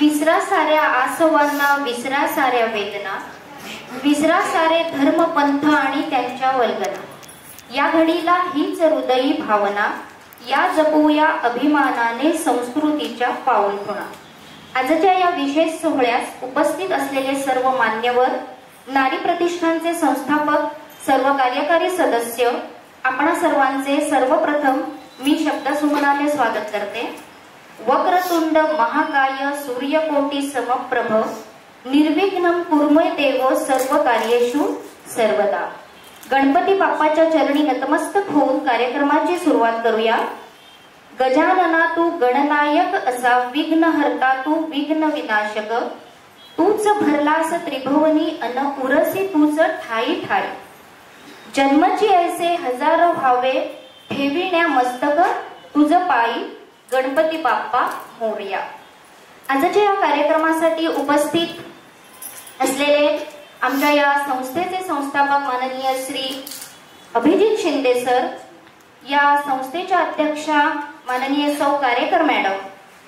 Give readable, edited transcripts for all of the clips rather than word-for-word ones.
विसरा साऱ्या आसवांना, विसरा साऱ्या वेदना, विसरा सारे धर्म पंथ आणि त्यांच्या वल्गना. या घडीला हीच हृदयी भावना, या जपूया अभिमानाने संस्कृतीच्या पाऊलखुणा. आजच्या या विशेष सोहळ्यास उपस्थित असलेले सर्व मान्यवर, नारी प्रतिष्ठानचे संस्थापक, सर्व कार्यकारी सदस्य, आपणा सर्वांचे सर्वप्रथम मी शब्दसुमनाने स्वागत करते. वक्रतुंड महाकाय सूर्यकोटी समप्रभ निर्विघ्नं कुर्मे देव सर्व कार्येषु सर्वदा. गणपती बाप्पाच्या चरणी नतमस्तक होऊन कार्यक्रमाची सुरुवात करूया. गजानना तू गणनायक असा, विघ्नहर्ता तू विघ्न विनाशक, तूच भरलास त्रिभुवनी अन उरसी तूच ठाई ठाई. जन्मची ऐसे हजारो भावे, ठेविण्या मस्तक तुझ पायी, गणपती बाप्पा मोरया. आजच्या या कार्यक्रमासाठी उपस्थित असलेले आमच्या या संस्थेचे संस्थापक माननीय श्री अभिजित शिंदे सर, या संस्थेच्या अध्यक्षा माननीय सौ कारेकर मॅडम,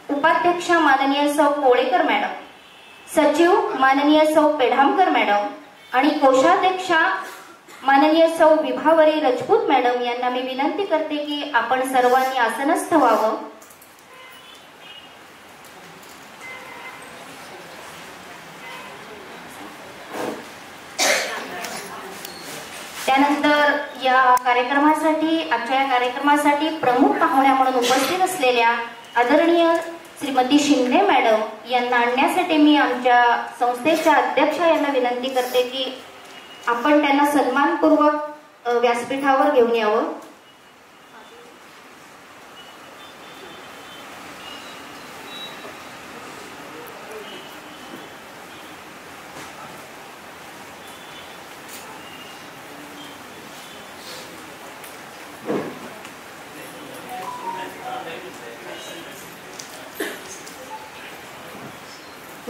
उपाध्यक्षा माननीय सौ कोळेकर मॅडम, सचिव माननीय सौ पेढामकर मॅडम आणि कोषाध्यक्षा माननीय सौ विभावरी राजपूत मॅडम यांना मी विनंती करते की आपण सर्वांनी आसनस्थ व्हावं. त्यानंतर या कार्यक्रमासाठी, आजच्या या कार्यक्रमासाठी प्रमुख पाहुण्या म्हणून उपस्थित असलेल्या आदरणीय श्रीमती शिंदे मॅडम यांना आणण्यासाठी मी आमच्या संस्थेच्या अध्यक्षा यांना विनंती करते की आपण त्यांना सन्मानपूर्वक व्यासपीठावर घेऊन यावं.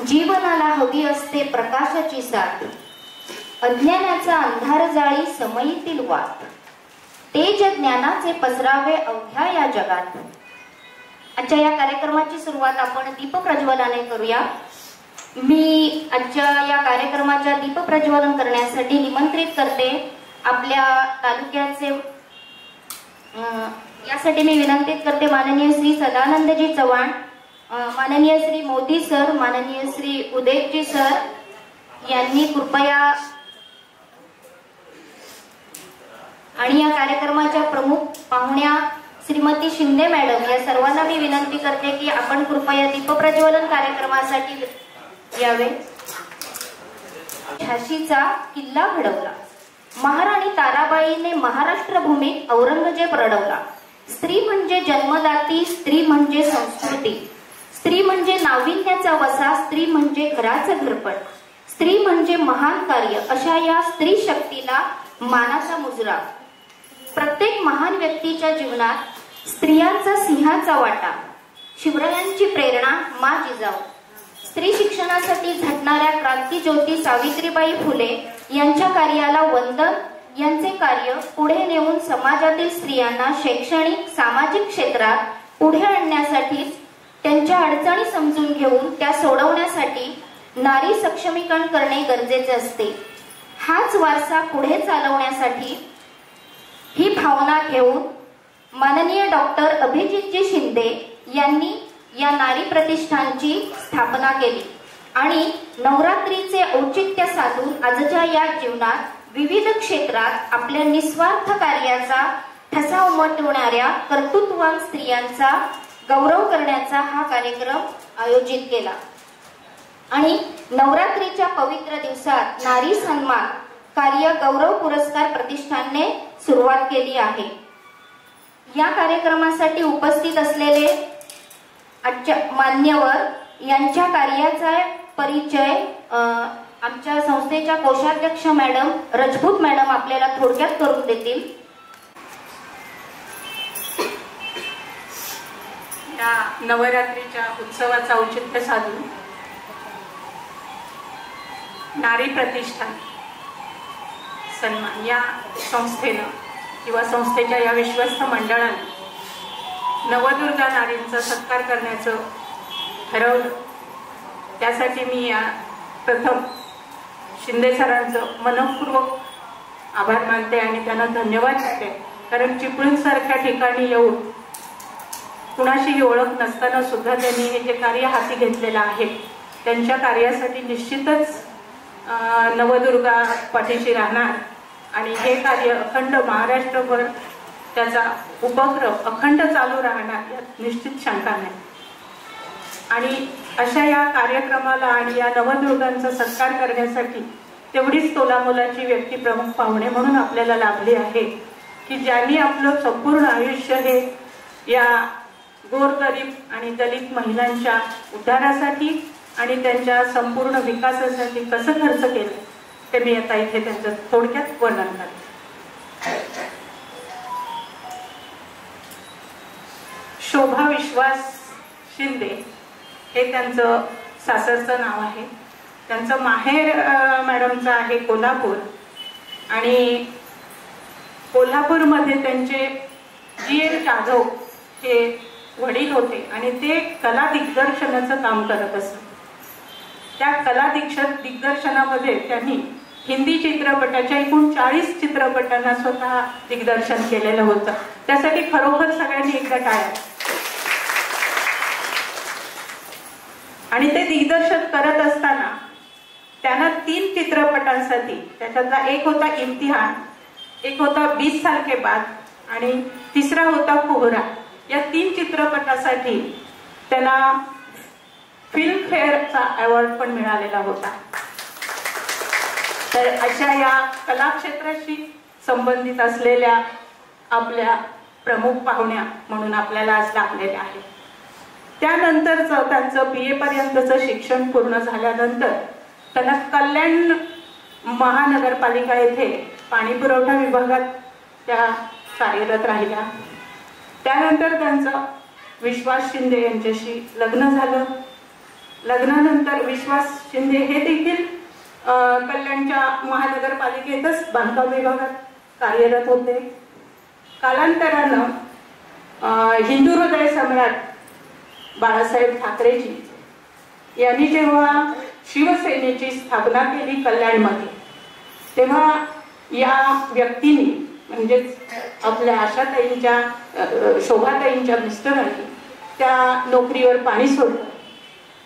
जीवनाला हवी असते प्रकाशाची साथ, अज्ञानाचा अंधार जाळी समयीतील वाट, तेज ज्ञानाचे पसरावे अवघ्या या जगात. आजच्या या कार्यक्रमाची सुरुवात आपण दीप प्रज्वलनाने करूया. मी आजच्या या कार्यक्रमाच्या दीप प्रज्वलन करण्यासाठी निमंत्रित करते आपल्या तालुक्याचे, यासाठी मी विनंती करते माननीय श्री सदानंदजी चव्हाण, माननीय श्री मोदी सर, माननीय श्री उदयजी सर यांनी कृपया, आणि या कार्यक्रमाच्या प्रमुख पाहुण्या श्रीमती शिंदे मॅडम या सर्वांना मी विनंती करते की आपण कृपया दीपप्रज्वलन कार्यक्रमासाठी यावे. झाशीचा किल्ला घडवला, महाराणी ताराबाईने महाराष्ट्र भूमीत औरंगजेब रडवला. स्त्री म्हणजे जन्मदाती, स्त्री म्हणजे संस्कृती, स्त्री म्हणजे नाविन्याचा वसा, स्त्री म्हणजे घराचं घरपण, स्त्री म्हणजे महान कार्य. अशा या स्त्री शक्तीला मानाचा मुजरा. प्रत्येक महान व्यक्तीच्या जीवनात स्त्रियांचा सिंहाचा वाटा. शिवरायांची प्रेरणा मा जिजाऊ. स्त्री शिक्षणासाठी झटणाऱ्या क्रांतिज्योती सावित्रीबाई फुले यांच्या कार्याला वंदन. यांचे कार्य पुढे नेऊन समाजातील स्त्रियांना शैक्षणिक सामाजिक क्षेत्रात पुढे आणण्यासाठी, त्यांच्या अडचणी समजून घेऊन त्या सोडवण्यासाठी नारी सक्षमीकरण करणे गरजेचे असते. हाच वारसा पुढे चालवण्यासाठी ही भावना घेऊन माननीय डॉक्टर अभिजितजी शिंदे यांनी या नारी प्रतिष्ठानची स्थापना केली आणि नवरात्रीचे औचित्य साधून आजच्या या जीवनात विविध क्षेत्रात आपल्या निस्वार्थ कार्याचा ठसा उमटवणाऱ्या कर्तृत्ववान स्त्रियांचा गौरव करण्याचा हा कार्यक्रम आयोजित केला. आणि नवरात्रीच्या पवित्र दिवसात नारी सन्मान कार्य गौरव पुरस्कार प्रतिष्ठानने सुरुवात केली आहे. या कार्यक्रमासाठी उपस्थित असलेले आजच्या मान्यवर यांच्या कार्याचा परिचय आमच्या संस्थेच्या कोषाध्यक्ष मॅडम राजपूत मॅडम आपल्याला थोडक्यात करून देतील. या नवरात्रीच्या उत्सवाचा औचित्य साधून नारी प्रतिष्ठान सन्मान या संस्थेनं किंवा संस्थेच्या या विश्वस्त मंडळाने नवदुर्गा नारींचा सत्कार करण्याचं ठरवलं त्यासाठी मी प्रथम शिंदे सरांचं मनपूर्वक आभार मानते आणि त्यांना धन्यवाद देते. कारण चिपळूणसारख्या ठिकाणी येऊन कुणाशीही ओळख नसताना सुद्धा त्यांनी हे जे कार्य हाती घेतलेलं आहे त्यांच्या कार्यासाठी निश्चितच नवदुर्गा पाठीशी राहणार आणि हे कार्य अखंड महाराष्ट्रभर त्याचा उपक्रम अखंड चालू राहणार यात निश्चित शंका नाही. आणि अशा या कार्यक्रमाला आणि या नवदुर्गांचा सत्कार करण्यासाठी तेवढीच तोलामोलाची व्यक्ती प्रमुख पाहुणे म्हणून आपल्याला लाभली आहे की ज्यांनी आपलं संपूर्ण आयुष्य हे या गोरगरीब आणि दलित महिलांच्या उद्धारासाठी आणि त्यांच्या संपूर्ण विकासासाठी कसं खर्च केलं ते मी आता इथे त्यांचं थोडक्यात वर्णन करते. शोभा विश्वास शिंदे हे त्यांचं सासरचं नाव आहे. त्यांचं माहेर मॅडमचं आहे कोल्हापूर आणि कोल्हापूरमध्ये त्यांचे GL जाधव हे वडील होते आणि ते कला दिग्दर्शनाचं काम करत असत. त्या कला दिग्दर्शनामध्ये त्यांनी हिंदी चित्रपटाच्या एकूण 40 चित्रपटांना स्वतः दिग्दर्शन केलेलं होतं. त्यासाठी खरोखर सगळ्यांनी एकदा टाळ्या. आणि ते दिग्दर्शन करत असताना त्यांना 3 चित्रपटांसाठी, त्याच्यातला एक होता इम्तिहान, एक होता 20 साल के बाद आणि तिसरा होता कोहरा, या 3 चित्रपटासाठी त्यांना फिल्म फेअरचा अवॉर्ड पण मिळालेला होता. तर अशा या कला क्षेत्राशी संबंधित असलेल्या आपल्या प्रमुख पाहुण्या म्हणून आपल्याला आज लाभलेल्या आहेत. त्यानंतरचं त्यांचं BA पर्यंतचं शिक्षण पूर्ण झाल्यानंतर त्यांना कल्याण महानगरपालिका येथे पाणी पुरवठा विभागात त्या कार्यरत राहिल्या. त्यानंतर त्यांचं विश्वास शिंदे यांच्याशी लग्न झालं. लग्नानंतर विश्वास शिंदे हे देखील कल्याणच्या महानगरपालिकेतच बांधकाम विभागात कार्यरत होते. कालांतरानं हिंदू हृदय सम्राट बाळासाहेब ठाकरेजी यांनी जेव्हा शिवसेनेची स्थापना केली कल्याणमध्ये, तेव्हा या व्यक्तीने म्हणजेच आपल्या आशाताईंच्या शोभाताईंच्या मिस्टरांनी त्या नोकरीवर पाणी सोडलं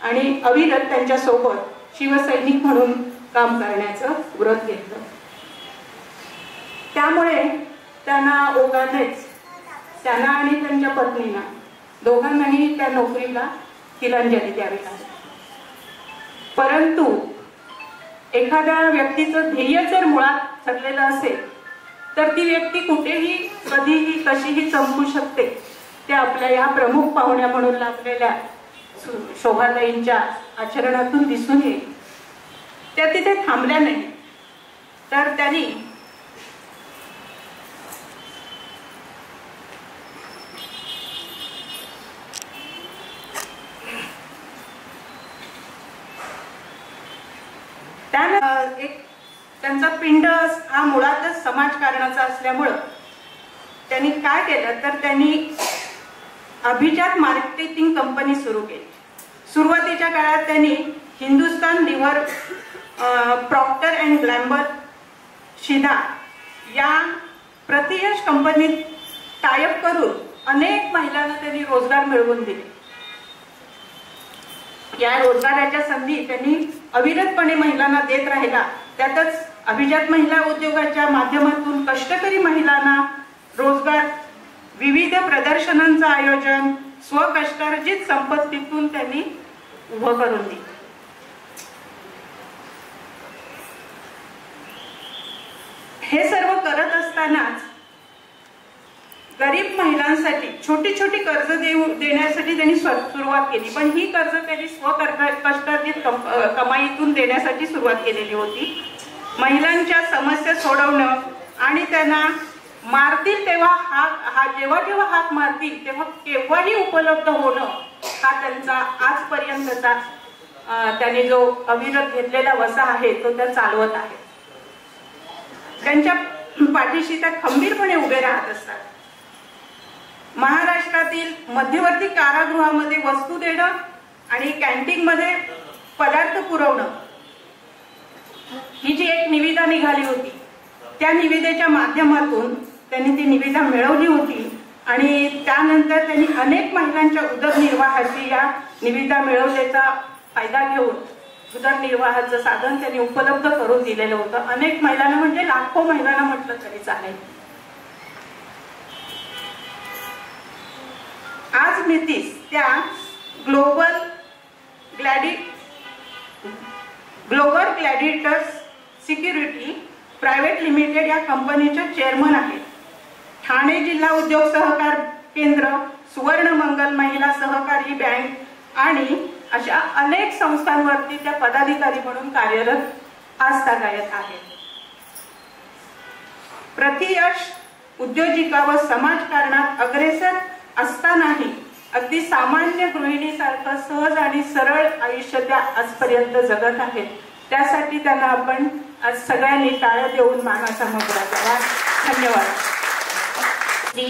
आणि अविरत त्यांच्या सोबत शिवसैनिक म्हणून काम करण्याचं व्रत घेतलं. त्यामुळे त्यांना ओघानेच त्यांना आणि त्यांच्या पत्नीला दोघांनाही त्या नोकरीला तिलांजली द्यावी लागली. परंतु एखाद्या व्यक्तीचं ध्येय जर मुळात ठरलेलं असेल तर ती व्यक्ती कुठेही कधीही कशीही चमकू शकते. ते आपल्या या प्रमुख पाहुण्या म्हणून लाभलेल्या शोभाताईंच्या आचरणातून दिसून येईल. त्या तिथे थांबल्या नाही, तर त्यांनी एक त्यांचा पिंड हा मुळातच समाजकारणाचा असल्यामुळं त्यांनी काय केलं तर त्यांनी अभिजात मार्केटिंग कंपनी सुरू केली. सुरुवातीच्या काळात त्यांनी हिंदुस्तान लिव्हर, प्रॉक्टर अँड ग्लॅम्बर, शिधा या प्रतियश कंपनीत टायअप करून अनेक महिलांना त्यांनी रोजगार मिळवून दिले. या रोजगाराच्या संधी त्यांनी अविरतपणे महिलांना देत राहिला. त्यातच अभिजात महिला उद्योगाच्या माध्यमातून कष्टकरी महिलांना रोजगार, विविध प्रदर्शनांचं आयोजन, स्वकष्टार्जित संपत्तीतून त्यांनी उभं करून दिलं. हे सर्व करत असतानाच गरीब महिलांसाठी छोटी छोटी कर्ज देण्यासाठी त्यांनी सुरुवात केली. पण ही कर्ज त्यांनी स्वकष्टार्जित कमाईतून देण्यासाठी सुरुवात केलेली होती. महिलांच्या समस्या सोडवणं आणि त्यांना मारतील तेव्हा जेव्हा हाक मारतील तेव्हा केव्हाही उपलब्ध होणं हा त्यांचा आजपर्यंतचा त्यांनी जो अविरत घेतलेला वसा आहे तो त्या चालवत आहे. त्यांच्या पाठीशी त्या खंबीरपणे उभे राहत असतात. महाराष्ट्रातील मध्यवर्ती कारागृहामध्ये वस्तू देणं आणि कॅन्टीनमध्ये पदार्थ पुरवणं ही जी एक निविदा निघाली होती, त्या निविदेच्या माध्यमातून त्यांनी ती निविदा मिळवली होती आणि त्यानंतर त्यांनी अनेक महिलांच्या उदरनिर्वाहाची या निविदा मिळवल्याचा फायदा घेऊन उदरनिर्वाहाचं साधन त्यांनी उपलब्ध करून दिलेलं होतं. अनेक महिलांना म्हणजे लाखो महिलांना म्हटलं तरी चालेल. आज मितीस त्या ग्लोबल ग्लॅडिएटर्स सिक्युरिटी प्रायव्हेट लिमिटेड या कंपनीच्या चेअरमन आहेत. ठाणे जिल्हा उद्योग सहकार केंद्र, सुवर्ण मंगल महिला सहकारी बँक आणि अशा अनेक संस्थांवरती त्या पदाधिकारी म्हणून कार्यरत आजतागायत आहेत. प्रतियश उद्योजिका व समाजकारणात अग्रेसर असतानाही अगदी सामान्य गृहिणीसारखं सहज आणि सरळ आयुष्य त्या आजपर्यंत जगत आहेत. त्यासाठी त्यांना आपण आज सगळ्यांनी टाळ्या देऊन मानाचा मुजरा द्यावा. धन्यवाद. श्री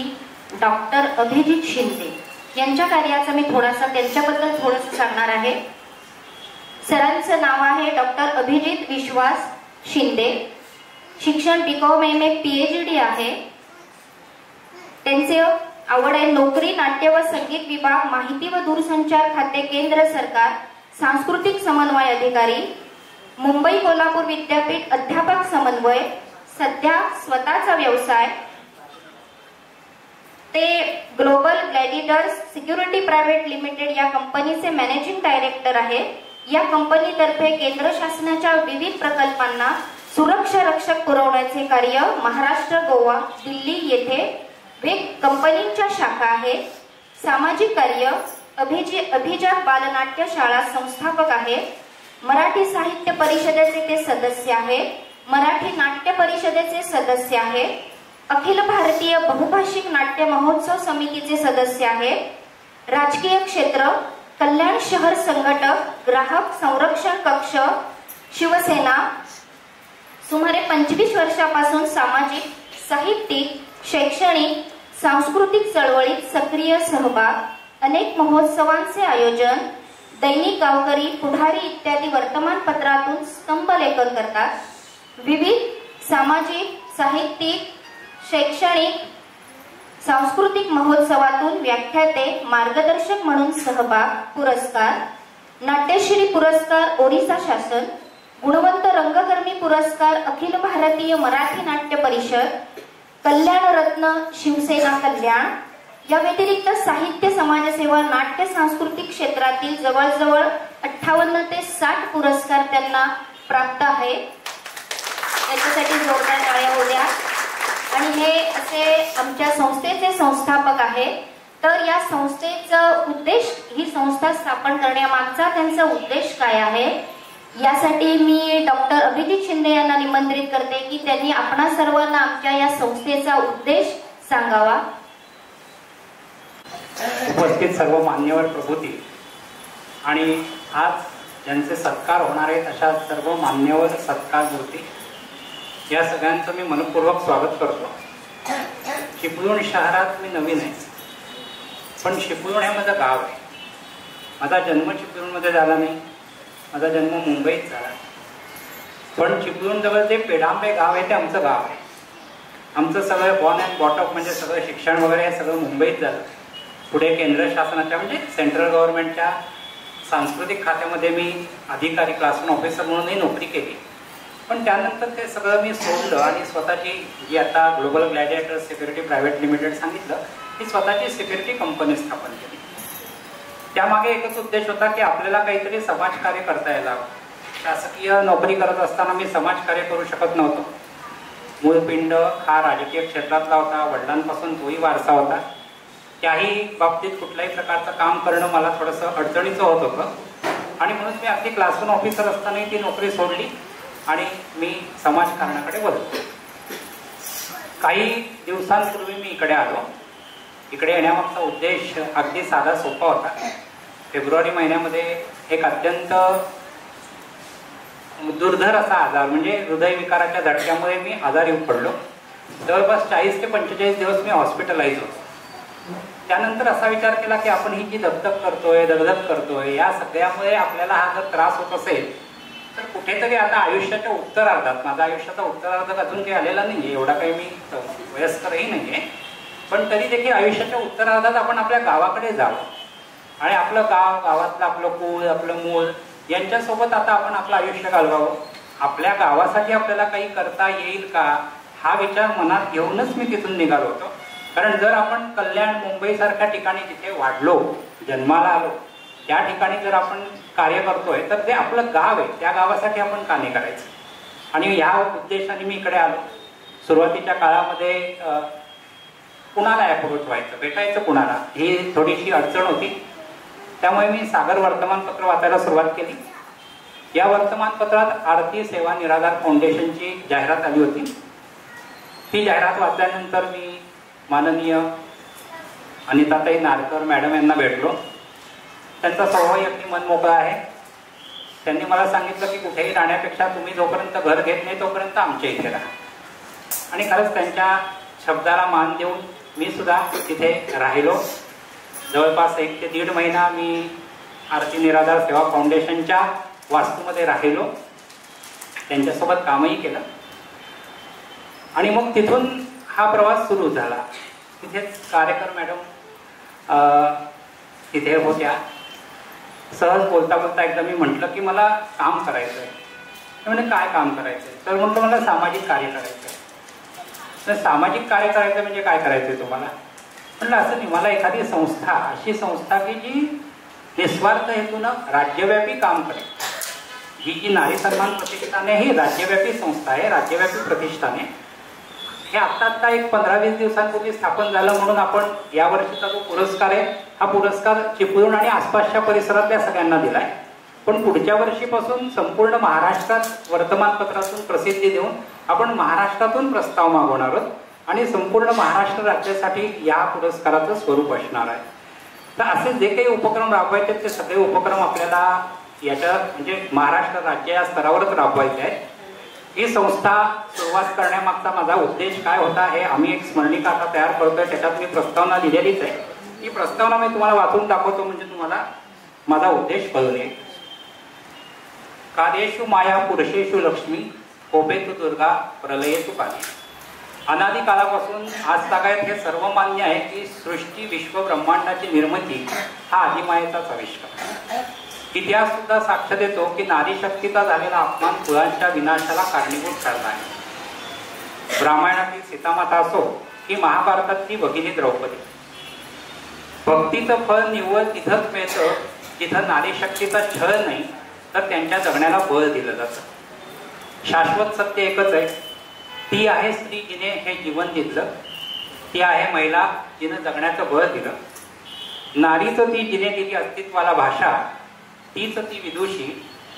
डॉक्टर अभिजित शिंदे यांच्या कार्याचं मी त्यांच्याबद्दल थोडंसं सांगणार आहे. सरांचं नाव आहे डॉक्टर अभिजित विश्वास शिंदे. शिक्षण BCom MA PhD आहे. त्यांचे आवड आहे नोकरी, नाट्य व संगीत विभाग, माहिती व दूरसंचार खाते, केंद्र सरकार, सांस्कृतिक समन्वय अधिकारी, मुंबई कोल्हापूर विद्यापीठ अध्यापक समन्वय. सध्या स्वतःचा व्यवसाय ते ग्लोबल ग्लॅडिएटर्स सिक्युरिटी प्रायव्हेट लिमिटेड या कंपनीचे मॅनेजिंग डायरेक्टर आहे. या कंपनीतर्फे केंद्र शासनाच्या विविध प्रकल्पांना सुरक्षा रक्षक पुरवण्याचे कार्य महाराष्ट्र, गोवा, दिल्ली येथे कंपनीच्या शाखा आहेत. सामाजिक कार्य अभिजात बालनाट्य शाळा संस्थापक आहेत. मराठी साहित्य परिषदेचे ते सदस्य आहेत. मराठी नाट्य परिषदेचे सदस्य आहेत. अखिल भारतीय बहुभाषिक नाट्य महोत्सव समितीचे सदस्य आहेत. राजकीय क्षेत्र कल्याण शहर संघटक, ग्राहक संरक्षण कक्ष, शिवसेना. सुमारे 25 वर्षापासून सामाजिक, साहित्यिक, शैक्षणिक, सांस्कृतिक चळवळीत सक्रिय सहभाग. अनेक महोत्सवांचे आयोजन. दैनिक गावकरी, पुढारी इत्यादी वर्तमानपत्रातून स्तंभलेखन करतात. विविध सामाजिक, साहित्यिक, शैक्षणिक, सांस्कृतिक महोत्सवातून व्याख्याते, मार्गदर्शक म्हणून सहभाग. पुरस्कार नाट्यश्री पुरस्कार ओरिसा शासन, गुणवंत रंगकर्मी पुरस्कार अखिल भारतीय मराठी नाट्य परिषद, कल्याण रत्न शिवसेना कल्याण. या व्यतिरिक्त साहित्य, समाजसेवा, नाट्य सांस्कृतिक क्षेत्रातील जवळजवळ 58 ते 60 पुरस्कार त्यांना प्राप्त आहेत. त्याच्यासाठी जोरदार टाळ्या होऊ द्या. आणि हे असे आमच्या संस्थेचे संस्थापक आहेत. तर या संस्थेचा उद्देश, ही संस्था स्थापन करण्यामागचा त्यांचा उद्देश काय आहे यासाठी मी डॉक्टर अभिजित शिंदे यांना निमंत्रित करते की त्यांनी आपणा सर्वांना आमच्या या संस्थेचा उद्देश सांगावा. उपस्थित सर्व मान्यवर प्रभूती आणि आज ज्यांचे सत्कार होणार आहेत अशा सर्व मान्यवर सत्कार होती, या सगळ्यांचं मी मनपूर्वक स्वागत करतो. चिपळूण शहरात मी नवीन आहे, पण चिपळूण हे माझं गाव आहे. माझा जन्म चिपळूणमध्ये झाला नाही, माझा जन्म मुंबईत झाला. पण चिपळूण जवळ जे पेडांबे गाव आहे ते आमचं गाव आहे. आमचं सगळं बॉर्न अँड बॉटअप म्हणजे सगळं शिक्षण वगैरे हे सगळं मुंबईत झालं. पुढे केंद्र शासनाच्या म्हणजे सेंट्रल गव्हर्नमेंटच्या सांस्कृतिक खात्यामध्ये मी अधिकारी, क्लासरूम ऑफिसर म्हणूनही नोकरी केली. पण त्यानंतर ते सगळं मी सोडलं आणि स्वतःची जी आता ग्लोबल ग्लॅडिएटर्स सिक्युरिटी प्रायव्हेट लिमिटेड सांगितलं, ती स्वतःची सिक्युरिटी कंपनी स्थापन केली. त्यामागे एकच उद्देश होता की आपल्याला काहीतरी समाजकार्य करता यायला हवं. शासकीय नोकरी करत असताना मी समाजकार्य करू शकत नव्हतो. मूळ पिंड हा राजकीय क्षेत्रातला होता, वडिलांपासून तोही वारसा होता. त्याही बाबतीत कुठल्याही प्रकारचं काम करणं मला थोडंसं अडचणीचं होत होतं आणि म्हणून मी अगदी क्लासरूम ऑफिसर असतानाही ती नोकरी सोडली आणि मी समाजकारणाकडे वळलो. काही दिवसांपूर्वी मी इकडे आलो. इकडे येण्यामागचा उद्देश अगदी साधा सोपा होता. फेब्रुवारी महिन्यामध्ये एक अत्यंत दुर्धर असा आजार म्हणजे हृदयविकाराच्या झटक्यामुळे मी आजारी पडलो. जवळपास 40 ते 45 दिवस मी हॉस्पिटलाइज होतो. त्यानंतर असा विचार केला की आपण ही जी दगदग करतोय, दगदग करतोय, या सगळ्यामुळे आपल्याला हा जर त्रास होत असेल तर कुठेतरी आता आयुष्याच्या उत्तरार्धात, माझा आयुष्याचा उत्तरार्ध अजून काही आलेला नाहीये, एवढा काही मी वयस्करही नाहीये, पण तरी देखील आयुष्याच्या उत्तरार्धात आपण आपल्या गावाकडे जावं आणि आपलं गाव, गावातलं आपलं कुळ, आपलं मूळ यांच्यासोबत आता आपण आपलं आयुष्य घालवावं. आपल्या गावासाठी आपल्याला काही करता येईल का हा विचार मनात घेऊनच मी तिथून निघालो होतो. कारण जर आपण कल्याण, मुंबई सारख्या ठिकाणी जिथे वाढलो, जन्माला आलो, त्या ठिकाणी जर आपण कार्य करतोय तर ते आपलं गाव आहे, त्या गावासाठी आपण का नाही करायचं. आणि ह्या उद्देशाने मी इकडे आलो. सुरुवातीच्या काळामध्ये कुणाला अप्रोच व्हायचं, भेटायचं कुणाला, ही थोडीशी अडचण होती. त्यामुळे मी सागर वर्तमानपत्र वाचायला सुरुवात केली. या वर्तमानपत्रात आरती सेवा निराधार फाउंडेशनची जाहिरात आली होती. ती जाहिरात वाचल्यानंतर मी माननीय अनिताताई नारकर मॅडम यांना भेटलो. त्यांचा स्वभाव अगदी मनमोकळा आहे. त्यांनी मला सांगितलं की कुठेही राहण्यापेक्षा तुम्ही जोपर्यंत घर घेत नाही तोपर्यंत आमच्या इथे राहा. आणि खरंच त्यांच्या शब्दाला मान देऊन मी सुद्धा तिथे राहिलो. जवळपास 1 ते 1.5 महिना मी आरती निराधार सेवा फाउंडेशनच्या वास्तूमध्ये राहिलो. त्यांच्यासोबत कामही केलं आणि मग तिथून हा प्रवास सुरू झाला. तिथेच कार्यकर मॅडम तिथे होत्या. सहज बोलता बोलता एकदा मी म्हटलं की मला काम करायचं आहे. म्हणजे काय काम करायचं आहे? तर म्हटलं मला सामाजिक कार्य करायचं आहे. तर सामाजिक कार्य करायचं म्हणजे काय करायचं आहे तुम्हाला? म्हटलं असं नाही, मला एखादी संस्था, अशी संस्था की जी निस्वार्थ हेतूनं राज्यव्यापी काम करेल. ही जी नारी सन्मान प्रतिष्ठान आहे ही राज्यव्यापी संस्था आहे, राज्यव्यापी प्रतिष्ठान आहे. हे आत्ता एक 15-20 दिवसांपूर्वी स्थापन झालं म्हणून आपण या वर्षीचा जो पुरस्कार आहे हा पुरस्कार चिपळूण आणि आसपासच्या परिसरातल्या सगळ्यांना दिलाय. पण पुढच्या वर्षीपासून संपूर्ण महाराष्ट्रात वर्तमानपत्रातून प्रसिद्धी देऊन आपण महाराष्ट्रातून प्रस्ताव मागवणार आहोत आणि संपूर्ण महाराष्ट्र राज्यासाठी या पुरस्काराचं स्वरूप असणार आहे. तर असे जे काही उपक्रम राबवायचे ते सगळे उपक्रम आपल्याला याच्या म्हणजे महाराष्ट्र राज्य या स्तरावरच राबवायचे आहेत. ही संस्था सुरुवात करण्यामागचा माझा उद्देश काय होता हे आम्ही एक स्मरणिका आता तयार करतोय. त्याच्यात मी प्रस्तावना लिहिलेलीच आहे. ही प्रस्तावना मी तुम्हाला वाचून दाखवतो म्हणजे तुम्हाला माझा उद्देश कळून येईल. कार्येषु माया पुरुषेषु लक्ष्मी कोपेतु दुर्गा प्रलयेतु काली. अनादी काळापासून आज तागायत हे सर्व मान्य आहे की सृष्टी, विश्व, ब्रह्मांडाची निर्मिती हा आदिमायेचाच आविष्कार. इतिहास सुद्धा साक्ष देतो की नारी शक्तीचा झालेला अपमान कुळांच्या विनाशाला कारणीभूत ठरला आहे. रामायणातील सीतामाता असो की महाभारतातली भगिनी द्रौपदी. भक्तीचं फळ निव्वळ तिथंच मिळतं जिथं नारी शक्तीचा छळ नाही तर त्यांच्या जगण्याला बळ दिलं जातं. शाश्वत सत्य एकच आहे, ती आहे स्त्री जिने हे जीवन दिलं, ती आहे महिला जिनं जगण्याचं बळ दिलं. नारीचं ती जिने दिली अस्तित्वाला भाषा, तीच ती विदुषी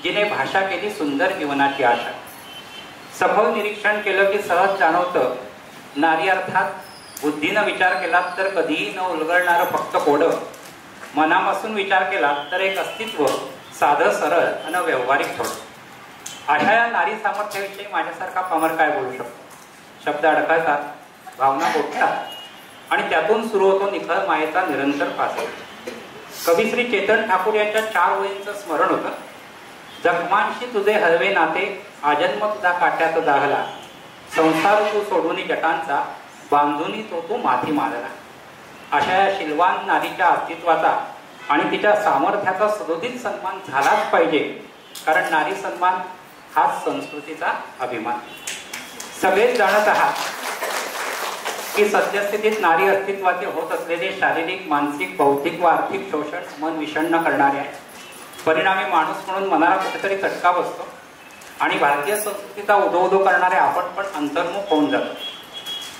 जिने भाषा केली सुंदर जीवनाची आशा. सखोल निरीक्षण केलं की सहज जाणवतं नारी अर्थात बुद्धीनं विचार केला तर कधीही न उलगडणारं फक्त कोडं. मनापासून विचार केला तर एक अस्तित्व साधं, सरळ आणि व्यावहारिक थोडं. अशा या नारी सामर्थ्याविषयी माझ्यासारखा पामर काय बोलू शकतो? शब्द अडकळतात, भावना बोलतात आणि त्यातून सुरू होतो निखळ मायेचा निरंतर पासळ. कवी श्री चेतन ठाकूर यांच्या 4 ओळींचं स्मरण होतं. जखमांशी तुझे हळवे नाते, आजन्म तुझा काट्यात दाहला, संसार तू सोडून जटांचा, बांधुनी तो तू माथी मारला. अशा या शिलवान नारीच्या अस्तित्वाचा आणि तिच्या सामर्थ्याचा सदोदित सन्मान झालाच पाहिजे. कारण नारी सन्मान हाच संस्कृतीचा अभिमान. सगळेच जाणत आहात की सद्यस्थितीत नारी अस्तित्वाचे होत असलेले शारीरिक, मानसिक, बौद्धिक व आर्थिक शोषण मन विषण्ण करणारे आहे. परिणामी माणूस म्हणून मनाला कुठेतरी चटका बसतो आणि भारतीय संस्कृतीचा उदो करणारे आपण पण अंतर्मुख होऊन जातो.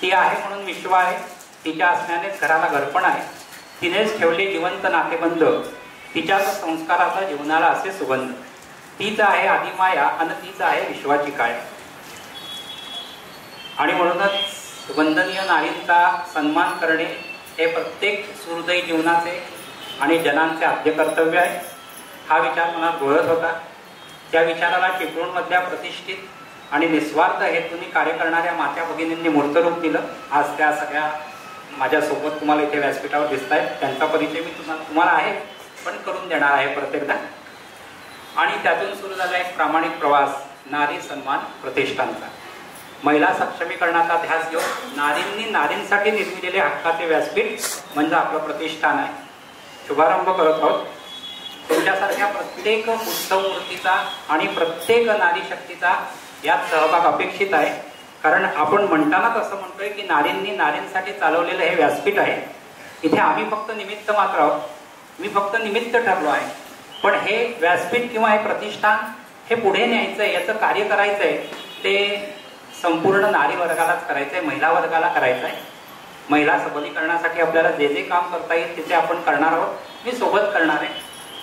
ती आहे म्हणून विश्व आहे, तिच्या असण्यानेच घराला घरपण आहे, तिनेच ठेवले जिवंत नातेबंध, तिच्याच संस्काराचा जीवनाला असे सुगंध. तीच आहे आदिमाया आणि तीच आहे विश्वाची काय. आणि म्हणूनच वंदनीय नारींचा सन्मान करणे हे प्रत्येक सुहृदयी जीवनाचे आणि जनांचे आद्य कर्तव्य आहे. हा विचार मनात घोळत होता. त्या विचाराला चिपळूणमधल्या प्रतिष्ठित आणि निस्वार्थ हेतूने कार्य करणाऱ्या मात्या भगिनींनी मूर्तरूप दिलं. आज त्या सगळ्या माझ्यासोबत तुम्हाला इथे व्यासपीठावर दिसत आहेत त्यांचा परिचय मी तुम्हाला आहे पण करून देणार आहे प्रत्येकदा. आणि त्यातून सुरू झाला एक प्रामाणिक प्रवास नारी सन्मान प्रतिष्ठानचा. महिला सक्षमीकरणाचा ध्यास घेऊन नारींनी नारींसाठी निर्मिलेले हक्काचे व्यासपीठ म्हणजे आपलं प्रतिष्ठान आहे. शुभारंभ करत आहोत. तुमच्यासारख्या प्रत्येक उत्सव मूर्तीचा आणि प्रत्येक नारी शक्तीचा यात सहभाग अपेक्षित आहे. कारण आपण म्हणतानाच असं म्हणतोय की नारींनी नारींसाठी चालवलेलं हे व्यासपीठ आहे. इथे आम्ही फक्त निमित्त मात्र आहोत. मी फक्त निमित्त ठरलो आहे. पण हे व्यासपीठ किंवा हे प्रतिष्ठान हे पुढे न्यायचं आहे, याचं कार्य करायचं आहे ते संपूर्ण नारी वर्गालाच करायचं आहे, महिला वर्गाला करायचं आहे. महिला सबलीकरणासाठी आपल्याला जे जे काम करता येईल तिथे आपण करणार आहोत. मी सोबत करणार आहे.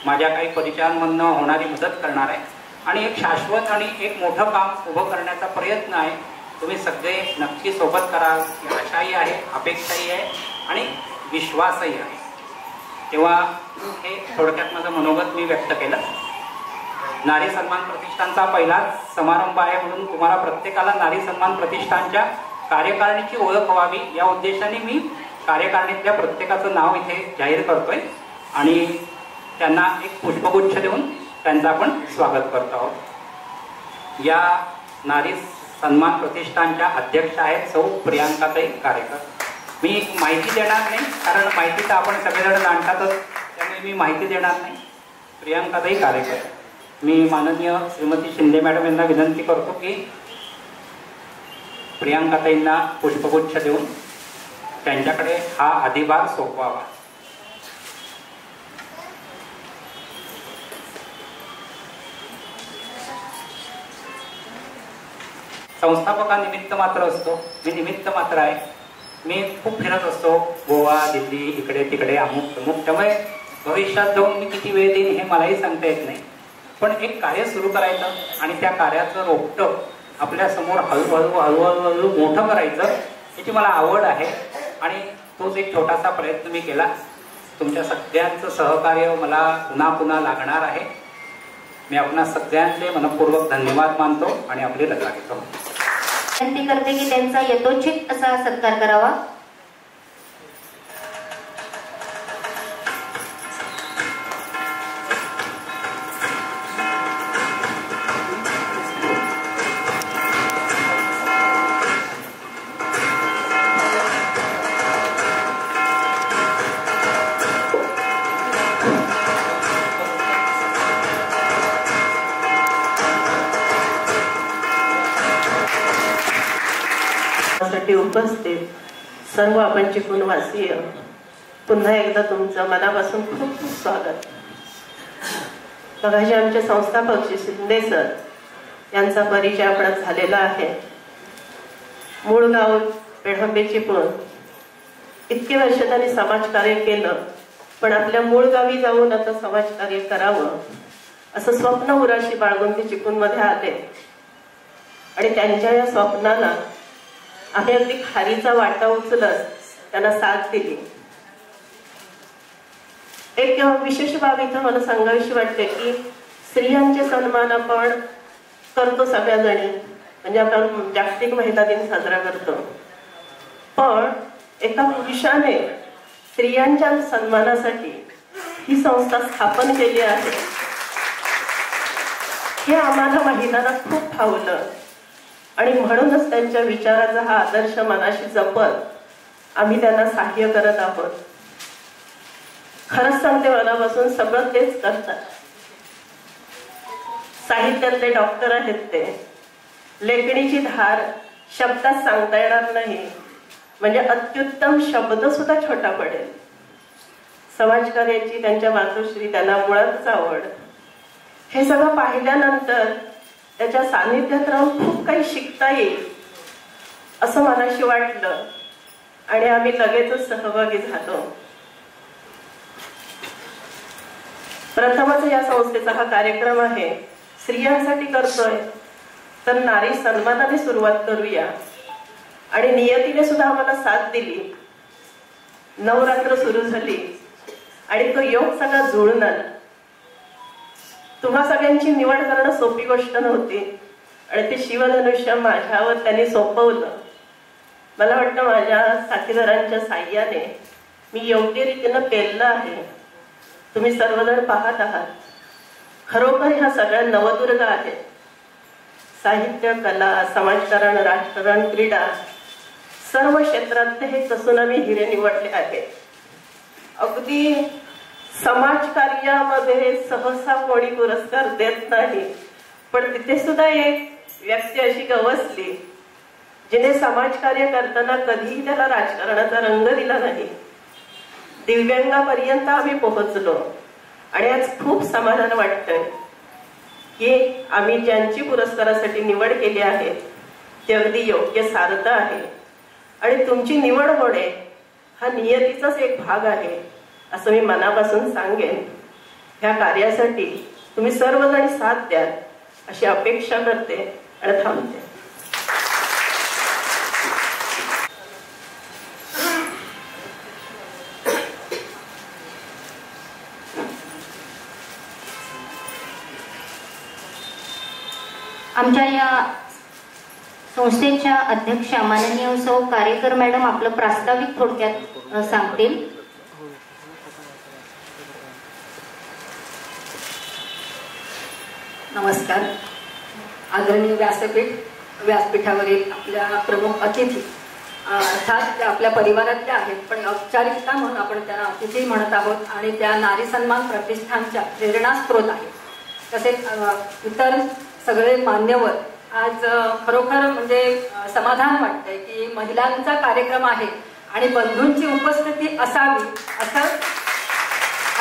माझ्या काही परिचयांमधनं होणारी मदत करणार आहे आणि एक शाश्वत आणि एक मोठं काम उभं करण्याचा प्रयत्न आहे. तुम्ही सगळे नक्की सोबत कराल ही आशाही आहे, अपेक्षाही आहे आणि विश्वासही आहे. तेव्हा हे थोडक्यात माझं मनोगत मी व्यक्त केलं. नारी सन्मान प्रतिष्ठानचा पहिलाच समारंभ आहे म्हणून तुम्हाला प्रत्येकाला नारी सन्मान प्रतिष्ठानच्या कार्यकारिणीची ओळख व्हावी या उद्देशाने मी कार्यकारिणीतल्या प्रत्येकाचं नाव इथे जाहीर करतोय आणि त्यांना एक पुष्पगुच्छ देऊन त्यांचं आपण स्वागत करत आहोत. या नारी सन्मान प्रतिष्ठानच्या अध्यक्ष आहेत सौ प्रियांकाताई कारेकर. मी माहिती देणार नाही कारण माहिती तर आपण सगळेजण जाणतातच, त्यामुळे मी माहिती देणार नाही. प्रियांकाताई कारेकर. मी माननीय श्रीमती शिंदे मॅडम यांना विनंती करतो की प्रियांकाताईंना पुष्पगुच्छ देऊन त्यांच्याकडे हा अधिभार सोपवावा. संस्थापका निमित्त मात्र असतो. मी निमित्त मात्र आहे. मी खूप फिरत असतो गोवा दिल्ली इकडे तिकडे अमुक तमुक. त्यामुळे भविष्यात जाऊन मी किती वेळ देईन हे मलाही सांगता येत नाही. पण एक कार्य सुरू करायचं आणि त्या कार्याचं रोपटं आपल्या समोर हळूहळू हळूहळू हळू मोठं करायचं याची मला आवड आहे आणि तोच एक छोटासा प्रयत्न मी केला. तुमच्या सगळ्यांचं सहकार्य मला पुन्हा पुन्हा लागणार आहे. मी आपणा सगळ्यांचे मनपूर्वक धन्यवाद मानतो आणि आपली रजा घेतो. विनंती करते की त्यांचा यथोचित असा सत्कार करावा. उपस्थित सर्व आपण चिपळूणवासीय पुन्हा एकदा तुमचं मनापासून खूप खूप स्वागत. बघायचे आमचे संस्थापक श्री शिंदे सर यांचा परिचय आपण झालेला आहे. मूळ गाव पेढंबे चिपळूण. इतके वर्ष त्यांनी समाजकार्य केलं पण आपल्या मूळ गावी जाऊन आता समाजकार्य करावं असं स्वप्न उराशी बाळगून ते चिपळूणमध्ये आले आणि त्यांच्या या स्वप्नाला आम्ही अगदी खारीचा वाटा उचलत त्यांना साथ दिली. एक विशेष बाब इथं मला सांगावीशी वाटते की स्त्रियांचे सन्मान आपण करतो सगळ्याजणी, म्हणजे आपण जागतिक महिला दिन साजरा करतो, पण एका पुरुषाने स्त्रियांच्या सन्मानासाठी ही संस्था स्थापन केली आहे हे आम्हाला महिलांना खूप भावलं आणि म्हणूनच त्यांच्या विचाराचा हा आदर्श मनाशी जपत आम्ही त्यांना सहाय्य करत आहोत. खरंच सांगते मनापासून सगळं तेच करतात. साहित्यातले डॉक्टर आहेत ते. लेखणीची धार शब्दात सांगता येणार नाही, म्हणजे अत्युत्तम शब्द सुद्धा छोटा पडेल. समाजकार्याची त्यांच्या मातोश्री त्यांना मुळातच आवड. हे सगळं पाहिल्यानंतर त्याच्या सानिध्यात राहून खूप काही शिकता येईल असं मनाशी वाटलं आणि आम्ही लगेचच सहभागी झालो. प्रथमच या संस्थेचा हा कार्यक्रम आहे. स्त्रियांसाठी करतोय तर नारी सन्मानाने सुरुवात करूया आणि नियतीने सुद्धा आम्हाला साथ दिली. नवरात्र सुरू झाली आणि तो योग सगळा जुळून आला. तुम्हा सगळ्यांची निवड करणं सोपी गोष्ट नव्हती आणि ते शिवधनुष्य माझ्यावर त्यांनी सोपवलं. मला वाटतं माझ्या साथीदारांच्या साह्याने मी योग्य रीतीनं पेललं आहे. तुम्ही सर्वजण पाहत आहात. खरोखर ह्या सगळ्या नवदुर्गा आहेत. साहित्य, कला, समाजकारण, राजकारण, क्रीडा सर्व क्षेत्रातले हे त्सुनामी हिरे निवडले आहेत. अगदी समाजकार्यामध्ये सहसा कोणी पुरस्कार देत नाही, पण तिथे सुद्धा एक व्यक्ती अशी गवसली जिने समाजकार्य करताना कधीही त्याला राजकारणाचा रंग दिला नाही. दिव्यांगापर्यंत आम्ही पोहोचलो आणि आज खूप समाधान वाटतंय की आम्ही ज्यांची पुरस्कारासाठी निवड केली आहे ती अगदी योग्य सार्थ आहे आणि तुमची निवड होणे हा नियतीचाच एक भाग आहे असं मी मनापासून सांगेन. ह्या कार्यासाठी तुम्ही सर्वजण साथ द्याल अशी अपेक्षा करते आणि थांबते. आमच्या या संस्थेच्या अध्यक्षा माननीय सौ कारेकर मॅडम आपलं प्रास्ताविक थोडक्यात सांगतील. नमस्कार. आदरणीय व्यासपीठावरील आपल्या प्रमुख अतिथी अर्थात त्या आपल्या परिवारातल्या आहेत, पण औपचारिकता म्हणून आपण त्यांना अतिथी म्हणत आहोत आणि त्या नारी सन्मान प्रतिष्ठानच्या प्रेरणास्त्रोत आहेत. तसेच इतर सगळे मान्यवर. आज खरोखर म्हणजे समाधान वाटतंय की महिलांचा कार्यक्रम आहे आणि बंधूंची उपस्थिती असावी असं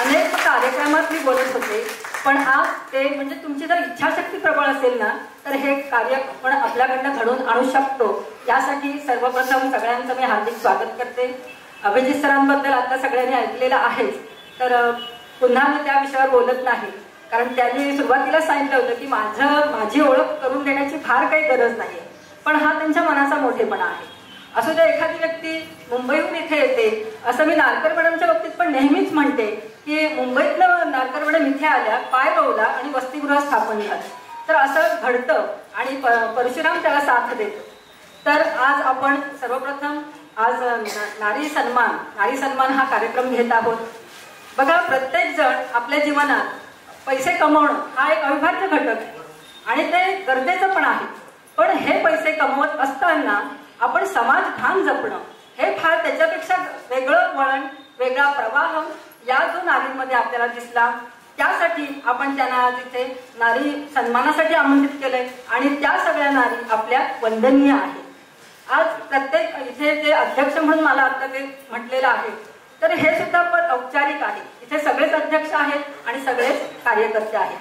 अनेक कार्यक्रमात मी बोलत होते, पण आज ते म्हणजे तुमची जर इच्छाशक्ती प्रबळ असेल ना तर हे कार्य आपण आपल्याकडनं घडवून आणू शकतो. यासाठी सर्वप्रथम सगळ्यांचं मी हार्दिक स्वागत करते. अभिजित सरांबद्दल आता सगळ्यांनी ऐकलेलं आहेच, तर पुन्हा मी त्या विषयावर बोलत नाही, कारण त्यांनी सुरुवातीला सांगितलं होतं की माझी ओळख करून देण्याची फार काही गरज नाही, पण हा त्यांच्या मनाचा मोठेपणा आहे. असू द्या एखादी व्यक्ती मुंबईहून इथे येते, असं मी नारकर मॅडमच्या बाबतीत पण नेहमीच म्हणते की मुंबईतलं नारकर मॅडम इथे आल्या, पाय रोवला आणि वसतिगृह स्थापन झालं, तर असं घडतं आणि परशुराम त्याला साथ देतो. तर आज आपण सर्वप्रथम आज नारी सन्मान हा कार्यक्रम घेत आहोत. बघा, प्रत्येक जण आपल्या जीवनात पैसे कमवणं हा एक अविभाज्य घटक आहे आणि ते गरजेचं पण आहे, पण हे पैसे कमवत असताना आपण समाज भान जपणं हे फार त्याच्यापेक्षा वेगळं वळण, वेगळा प्रवाह या जो नारींमध्ये आपल्याला दिसला, त्यासाठी आपण त्यांना तिथे नारी सन्मानासाठी आमंत्रित केलंय आणि त्या सगळ्या नारी आपल्या वंदनीय आहेत. आज प्रत्येक इथे जे अध्यक्ष म्हणून मला आता ते म्हटलेलं आहे, तर हे सुद्धा पण औपचारिक आहे. इथे सगळेच अध्यक्ष आहेत आणि सगळेच कार्यकर्ते आहेत.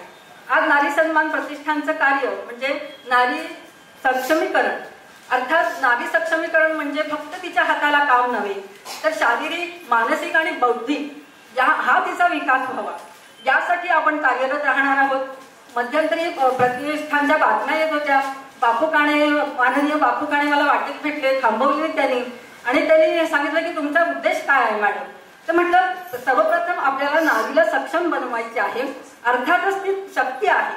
आज नारी सन्मान प्रतिष्ठानचं कार्य म्हणजे नारी सक्षमीकरण. अर्थात नारी सक्षमीकरण म्हणजे फक्त तिच्या हाताला काम नव्हे, तर शारीरिक, मानसिक आणि बौद्धिक हा तिचा विकास व्हावा, यासाठी आपण कार्यरत राहणार आहोत. मध्यंतरी प्रतिष्ठानच्या बातम्या येत होत्या. माननीय बापू काणे मला वाटेत भेटले, थांबवले त्यांनी आणि त्यांनी सांगितलं की तुमचा उद्देश काय आहे मॅडम? तर म्हटलं सर्वप्रथम आपल्याला नारीला सक्षम बनवायची आहे. अर्थातच ती शक्ती आहे,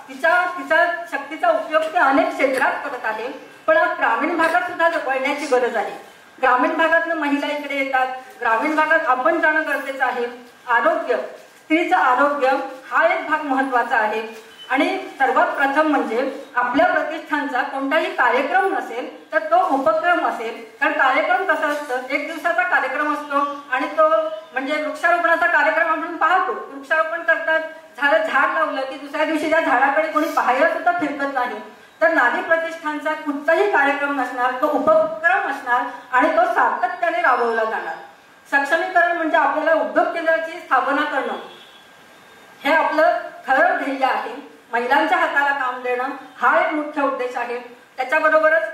तिचा शक्तीचा उपयोग ते अनेक क्षेत्रात करत आहे, पण ग्रामीण भागात सुद्धा वळण्याची गरज आहे. ग्रामीण भागातनं महिला इकडे येतात, ग्रामीण भागात आपण जाणं गरजेचं आहे. आरोग्य, स्त्रीचं आरोग्य हा एक भाग महत्वाचा आहे आणि सर्वात प्रथम म्हणजे आपल्या प्रतिष्ठानचा कोणताही कार्यक्रम नसेल तर तो उपक्रम असेल. कारण कार्यक्रम कसा असतं, एक दिवसाचा कार्यक्रम असतो आणि तो म्हणजे वृक्षारोपणाचा कार्यक्रम आपण पाहतो. वृक्षारोपण करतात, झाड लावलं की दुसऱ्या दिवशी त्या झाडाकडे कोणी पाहायला सुद्धा फिरकत नाही. तर नारी प्रतिष्ठानचा कुठचाही कार्यक्रम नसणार, तो उपक्रम असणार आणि तो सातत्याने राबवला जाणार. सक्षमीकरण म्हणजे आपल्याला उद्योग केंद्राची स्थापना करणं हे आपलं खरं ध्येय आहे. महिलांच्या हाताला काम देणं हा एक मुख्य उद्देश आहे. त्याच्याबरोबरच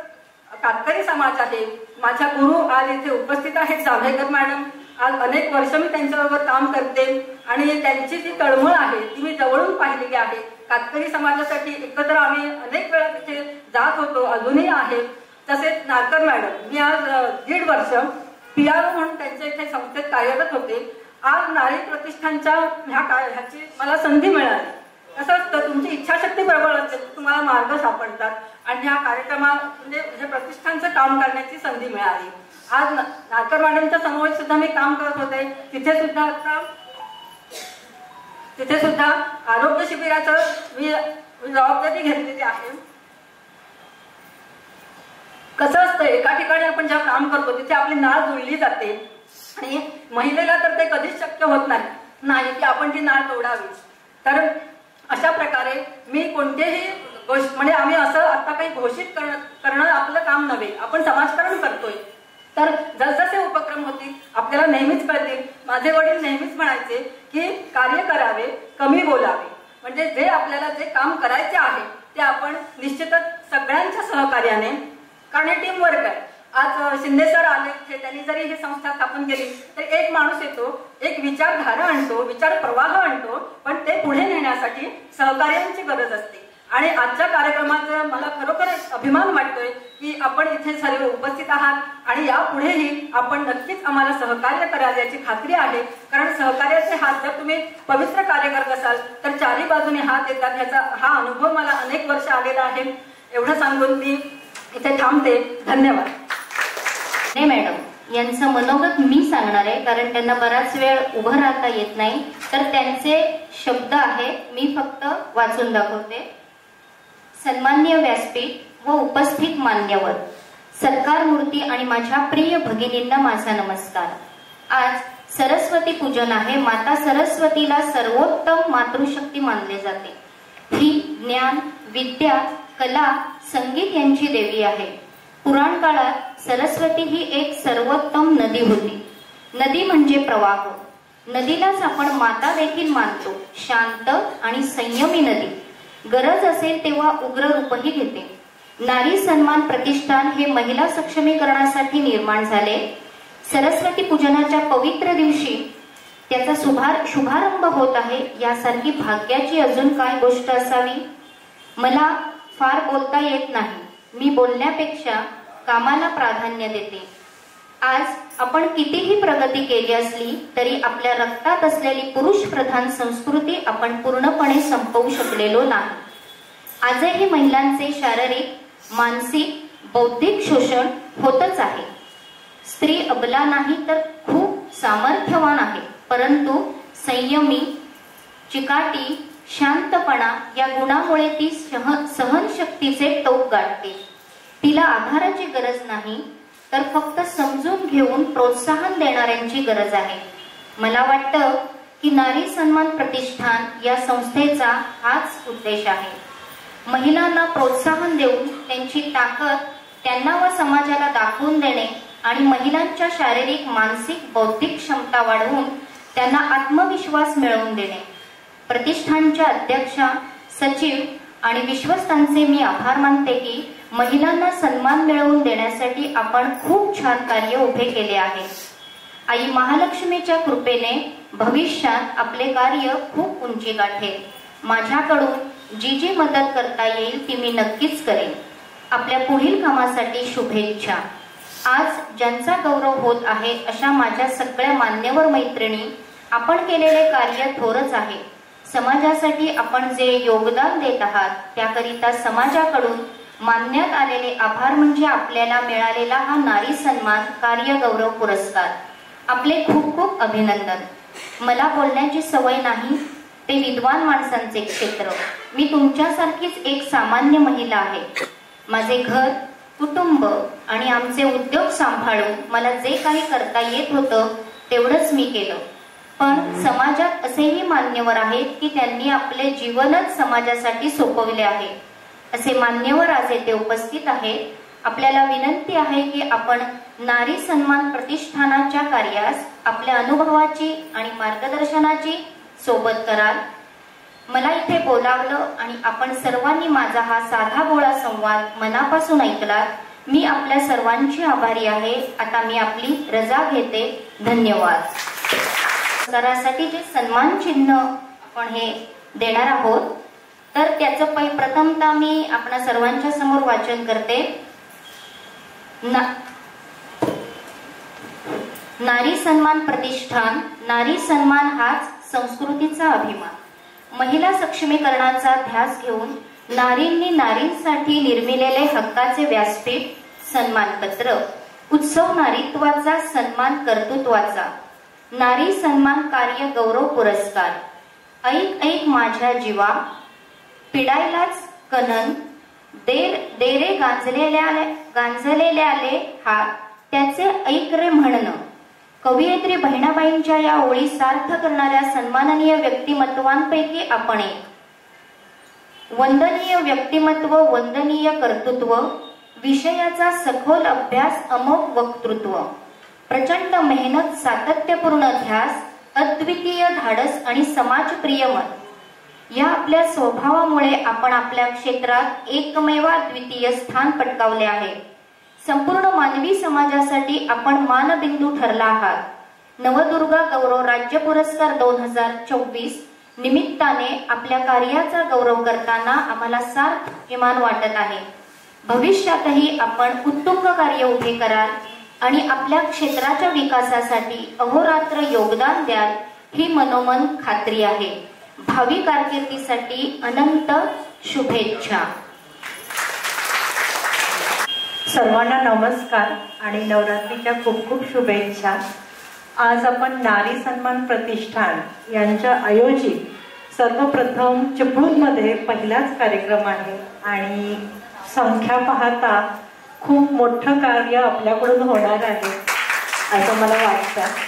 कातकरी समाज आहे. माझ्या गुरु आज इथे उपस्थित आहेत, जावळेकर मॅडम. आज अनेक वर्ष मी त्यांच्याबरोबर काम करते आणि त्यांची जी तळमळ आहे ती मी जवळून पाहिलेली आहे. कातकरी समाजासाठी एकत्र आम्ही अनेक वेळा तिथे जात होतो, अजूनही आहे. तसेच नारकर मॅडम, मी आज 1.5 वर्ष PRO म्हणून त्यांच्या इथे संस्थेत कार्यरत होते. आज नारी प्रतिष्ठानच्या ह्याची मला संधी मिळाली. कसं असतं, तुमची इच्छाशक्ती प्रबळ असेल तुम्हाला मार्ग सापडतात आणि ह्या कार्यक्रमात म्हणजे प्रतिष्ठानचं काम करण्याची संधी मिळाली. आज नारकर मॅडमच्या समोर सुद्धा मी काम करत होते. तिथे सुद्धा आरोग्य शिबिराचं मी जबाबदारी घेतलेली आहे. कसं असतं, एका ठिकाणी आपण जेव्हा काम करतो तिथे आपली नाळ जुळली जाते आणि महिलेला तर ते कधीच शक्य होत नाही की आपण ती नाळ तोडावी. तर अशा प्रकारे मी कोणतेही गोष्ट म्हणजे आम्ही असं आता काही घोषित करणं आपलं काम नव्हे, आपण समाजकारण करतोय. तर जसजसे उपक्रम होतील आपल्याला नेहमीच कळतील. माझे वडील नेहमीच म्हणायचे की कार्य करावे, कमी बोलावे. म्हणजे जे आपल्याला जे काम करायचे आहे ते आपण निश्चितच सगळ्यांच्या सहकार्याने, कारण हे टीम वर्क आहे. आज शिंदे सर आले, त्यांनी जरी ही संस्था स्थापन केली तर एक माणूस येतो, एक विचारधारा आणतो, विचार प्रवाह आणतो, पण ते पुढे नेण्यासाठी सहकार्यांची गरज असते. आणि आजच्या कार्यक्रमात मला खरोखर अभिमान वाटतोय की आपण इथे सर्व उपस्थित आहात आणि यापुढेही आपण नक्कीच आम्हाला सहकार्य कराल याची खात्री आहे. कारण सहकार्याचे हात जर तुम्ही पवित्र कार्य करत असाल तर चारी बाजूने हात येतात, ह्याचा हा अनुभव मला अनेक वर्ष आलेला आहे. एवढं सांगून मी इथे थांबते. धन्यवाद. नाही मॅडम, यांचं मनोगत मी सांगणार आहे कारण त्यांना बराच वेळ उभं राहता येत नाही. तर त्यांचे शब्द आहे, मी फक्त वाचून दाखवते. सन्माननीय व्यासपीठ व उपस्थित मान्यवर, सत्कार मूर्ती आणि माझ्या प्रिय भगिनींना माझा नमस्कार. आज सरस्वती पूजन आहे. माता सरस्वतीला सर्वोत्तम मातृशक्ती मानले जाते. ही ज्ञान, विद्या, कला, संगीत यांची देवी आहे. पुराण काळात सरस्वती ही एक सर्वोत्तम नदी होती. नदी म्हणजे प्रवाह. नदीलाच आपण माता देखील मानतो. शांत आणि संयमी नदी गरज असेल तेव्हा उग्र रूपही घेते. नारी सन्मान प्रतिष्ठान हे महिला सक्षमीकरणासाठी निर्माण झाले. सरस्वती पूजनाच्या पवित्र दिवशी त्याचा शुभारंभ होत आहे. यासारखी भाग्याची अजून काय गोष्ट असावी. मला फार बोलता येत नाही. मी बोलण्यापेक्षा कामाला प्राधान्य देते. आज आपण कितीही प्रगती केली असली तरी आपल्या रक्तात असलेली पुरुष प्रधान संस्कृती आपण पूर्णपणे संपवू शकलेलो नाही. आजही महिलांचे शारीरिक, मानसिक, बौद्धिक शोषण होतच आहे. स्त्री अबला नाही तर खूप सामर्थ्यवान आहे, परंतु संयमी, चिकाटी, शांतपणा या गुणामुळे ती सहनशक्तीचे टोक गाठते. तिला आधाराची गरज नाही तर फक्त समजून घेऊन प्रोत्साहन देणाऱ्यांची गरज आहे. मला वाटतं की नारी सन्मान प्रतिष्ठान या संस्थेचा हाच उद्देश आहे. महिलांना प्रोत्साहन देऊन त्यांची ताकद त्यांना व समाजाला दाखवून देणे आणि महिलांच्या शारीरिक, मानसिक, बौद्धिक क्षमता वाढवून त्यांना आत्मविश्वास मिळवून देणे. प्रतिष्ठानच्या अध्यक्षा, सचिव आणि विश्वस्तांचे मी आभार मानते की महिलांना सन्मान मिळवून देण्यासाठी आपण खूप छान कार्य उभे केले आहे. आई महालक्ष्मीच्या कृपेने भविष्यात आपले कार्य खूप उंची गाठेल. माझ्याकडून जी जी मदत करता येईल ती मी नक्कीच करेन. आपल्या पुढील कामासाठी शुभेच्छा. आज ज्यांचा गौरव होत आहे अशा माझ्या सगळ्या मान्यवर मैत्रिणी, आपण केलेले कार्य थोरच आहे. समाजासाठी आपण जे योगदान देत आहात त्याकरिता समाजाकडून मानण्यात आलेले आभार म्हणजे आपल्याला मिळालेला हा नारी सन्मान कार्य गौरव पुरस्कार. आपले खूप खूप अभिनंदन. मला बोलण्याची सवय नाही, ते विद्वान माणसांचे क्षेत्र. मी तुमच्यासारखीच एक सामान्य महिला आहे. माझे घर, कुटुंब आणि आमचे उद्योग सांभाळून मला जे काही करता येत होतं तेवढंच मी केलं. पण समाजात असेही मान्यवर आहेत की त्यांनी आपले जीवनच समाजासाठी सोपवले आहे. असे मान्यवर आज येथे उपस्थित आहेत. आपल्याला विनंती आहे की आपण नारी सन्मान प्रतिष्ठानाच्या कार्यास आपल्या अनुभवाची आणि मार्गदर्शनाची सोबत कराल. मला इथे बोलावलं आणि आपण सर्वांनी माझा हा साधा बोळा संवाद मनापासून ऐकला. मी आपल्या सर्वांची आभारी आहे. आता मी आपली रजा घेते. धन्यवाद. पुरस्कारासाठी जे सन्मान चिन्ह आपण हे देणार आहोत तर त्याचं प्रथमतः मी आपणा सर्वांच्या समोर वाचन करते. नारी सन्मान प्रतिष्ठान. नारी सन्मान हाच संस्कृतीचा अभिमान. महिला सक्षमीकरणाचा ध्यास घेऊन नारींनी नारींसाठी निर्मिलेले हक्काचे व्यासपीठ, सन्मानपत्र, उत्सव नारीत्वाचा, सन्मान कर्तृत्वाचा, नारी सन्मान कार्य गौरव पुरस्कार, ऐक ऐक माझ्या जीवा, पिडायलाच कणन, देरे गांजलेल्याले हात, त्याचे ऐक रे म्हणणं, कवयित्री बहिणाबाईंच्या या ओळी सार्थ करणाऱ्या सन्माननीय व्यक्तिमत्वांपैकी आपण एक. वंदनीय व्यक्तिमत्व, वंदनीय कर्तृत्व, विषयाचा सखोल अभ्यास, अमोघ वक्तृत्व, प्रचंड मेहनत, सातत्यपूर्ण ध्यास, अद्वितीय धाडस आणि समाजप्रिय मत, या आपल्या स्वभावामुळे आपण आपल्या क्षेत्रात एकमेवाद्वितीय स्थान पटकावले आहे. संपूर्ण मानवी समाजासाठी आपण मानबिंदू ठरला आहात. नवदुर्गा गौरव राज्य पुरस्कार 2024 निमित्ताने आपल्या कार्याचा गौरव करताना आम्हाला सार्थ अभिमान वाटत आहे. भविष्यातही आपण उत्तुंग कार्य उभे कराल आणि आपल्या क्षेत्राच्या विकासासाठी अहोरात्र योगदान द्याल ही मनोमन खात्री आहे. भावी कारकिर्दीसाठी अनंत शुभेच्छा. सर्वांना नमस्कार आणि नवरात्रीच्या खूप खूप शुभेच्छा. आज आपण नारी सन्मान प्रतिष्ठान यांच्या आयोजित सर्वप्रथम चिपळूणमध्ये पहिलाच कार्यक्रम आहे आणि संख्या पाहता खूप मोठं कार्य आपल्याकडून होणार आहे असं मला वाटतं.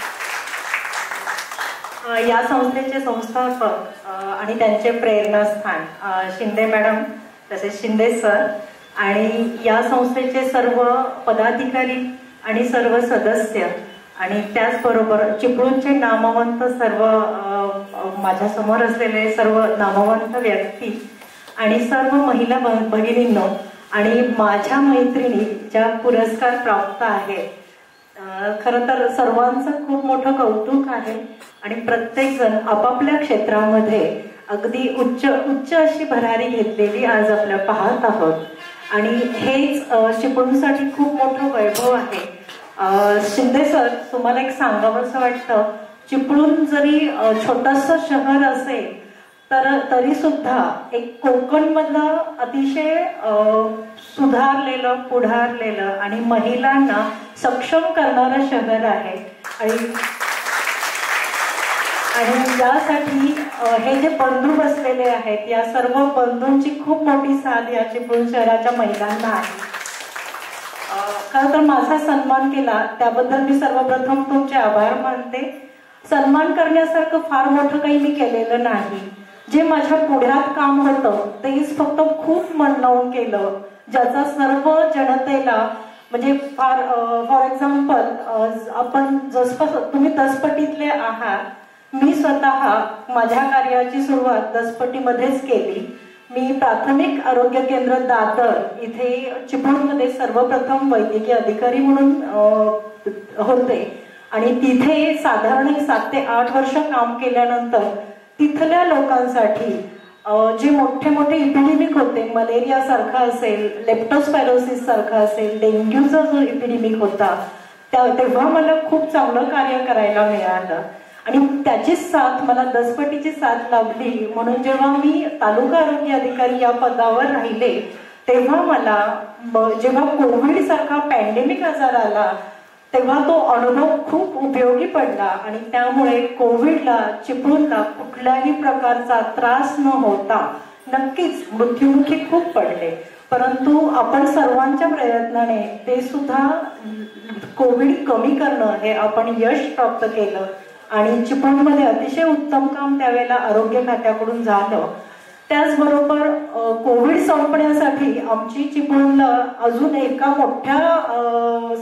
या संस्थेचे संस्थापक आणि त्यांचे प्रेरणास्थान शिंदे मॅडम तसेच शिंदे सर आणि या संस्थेचे सर्व पदाधिकारी आणि सर्व सदस्य आणि त्याचबरोबर चिपळूणचे नामवंत सर्व माझ्यासमोर असलेले सर्व नामवंत व्यक्ती आणि सर्व महिला भगिनींनो आणि माझ्या मैत्रिणी ज्या पुरस्कार प्राप्त आहेत. खरं तर सर्वांचं खूप मोठं कौतुक आहे आणि प्रत्येक जण आपापल्या क्षेत्रामध्ये अगदी उच्च अशी भरारी घेतलेली आज आपल्या पाहत आहोत आणि हेच चिपळूणसाठी खूप मोठं वैभव आहे. शिंदे सर, तुम्हाला एक सांगावं असं वाटतं, चिपळूण जरी छोटंसं शहर असेल तरी सुद्धा एक कोकणमधलं अतिशय सुधारलेलं, पुढारलेलं आणि महिलांना सक्षम करणारं शहर आहे आणि यासाठी हे जे बंधू बसलेले आहेत या सर्व बंधूंची खूप मोठी साथ या चिपळूण शहराच्या महिलांना आहे. खरं तर माझा सन्मान केला त्याबद्दल मी सर्वप्रथम तुमचे आभार मानते. सन्मान करण्यासारखं फार मोठं काही मी केलेलं नाही. जे माझ्या पुढ्यात काम होतं तेच फक्त खूप मन लावून केलं, ज्याचा सर्व जनतेला म्हणजे फॉर एक्झाम्पल आपण तुम्ही दसपटीतले आहात. मी स्वतः माझ्या कार्याची सुरुवात दसपटीमध्येच केली. मी प्राथमिक आरोग्य केंद्र दादर इथे चिपळूणमध्ये सर्वप्रथम वैद्यकीय अधिकारी म्हणून होते आणि तिथे साधारण 7 ते 8 वर्ष काम केल्यानंतर तिथल्या लोकांसाठी जे मोठे मोठे इपिडेमिक होते, मलेरिया सारखा असेल, लेप्टोस्पायरोसिस सारखा असेल, डेंग्यूचा जो इपिडेमिक होता तेव्हा मला खूप चांगलं कार्य करायला मिळालं आणि त्याचीच साथ मला दसपटीची साथ लाभली. म्हणून जेव्हा मी तालुका आरोग्य अधिकारी या पदावर राहिले तेव्हा मला जेव्हा कोविड सारखा पॅन्डेमिक आजार आला तेव्हा तो अनुभव खूप उपयोगी पडला आणि त्यामुळे कोविडला चिपळूणला कुठल्याही प्रकारचा त्रास न होता नक्कीच मृत्युमुखी खूप पडले, परंतु आपण सर्वांच्या प्रयत्नाने ते सुद्धा कोविड कमी करणं हे आपण यश प्राप्त केलं आणि चिपळूणमध्ये अतिशय उत्तम काम त्यावेळेला आरोग्य खात्याकडून झालं. त्याचबरोबर कोविड संपण्यासाठी आमची चिपळूणला अजून एका मोठ्या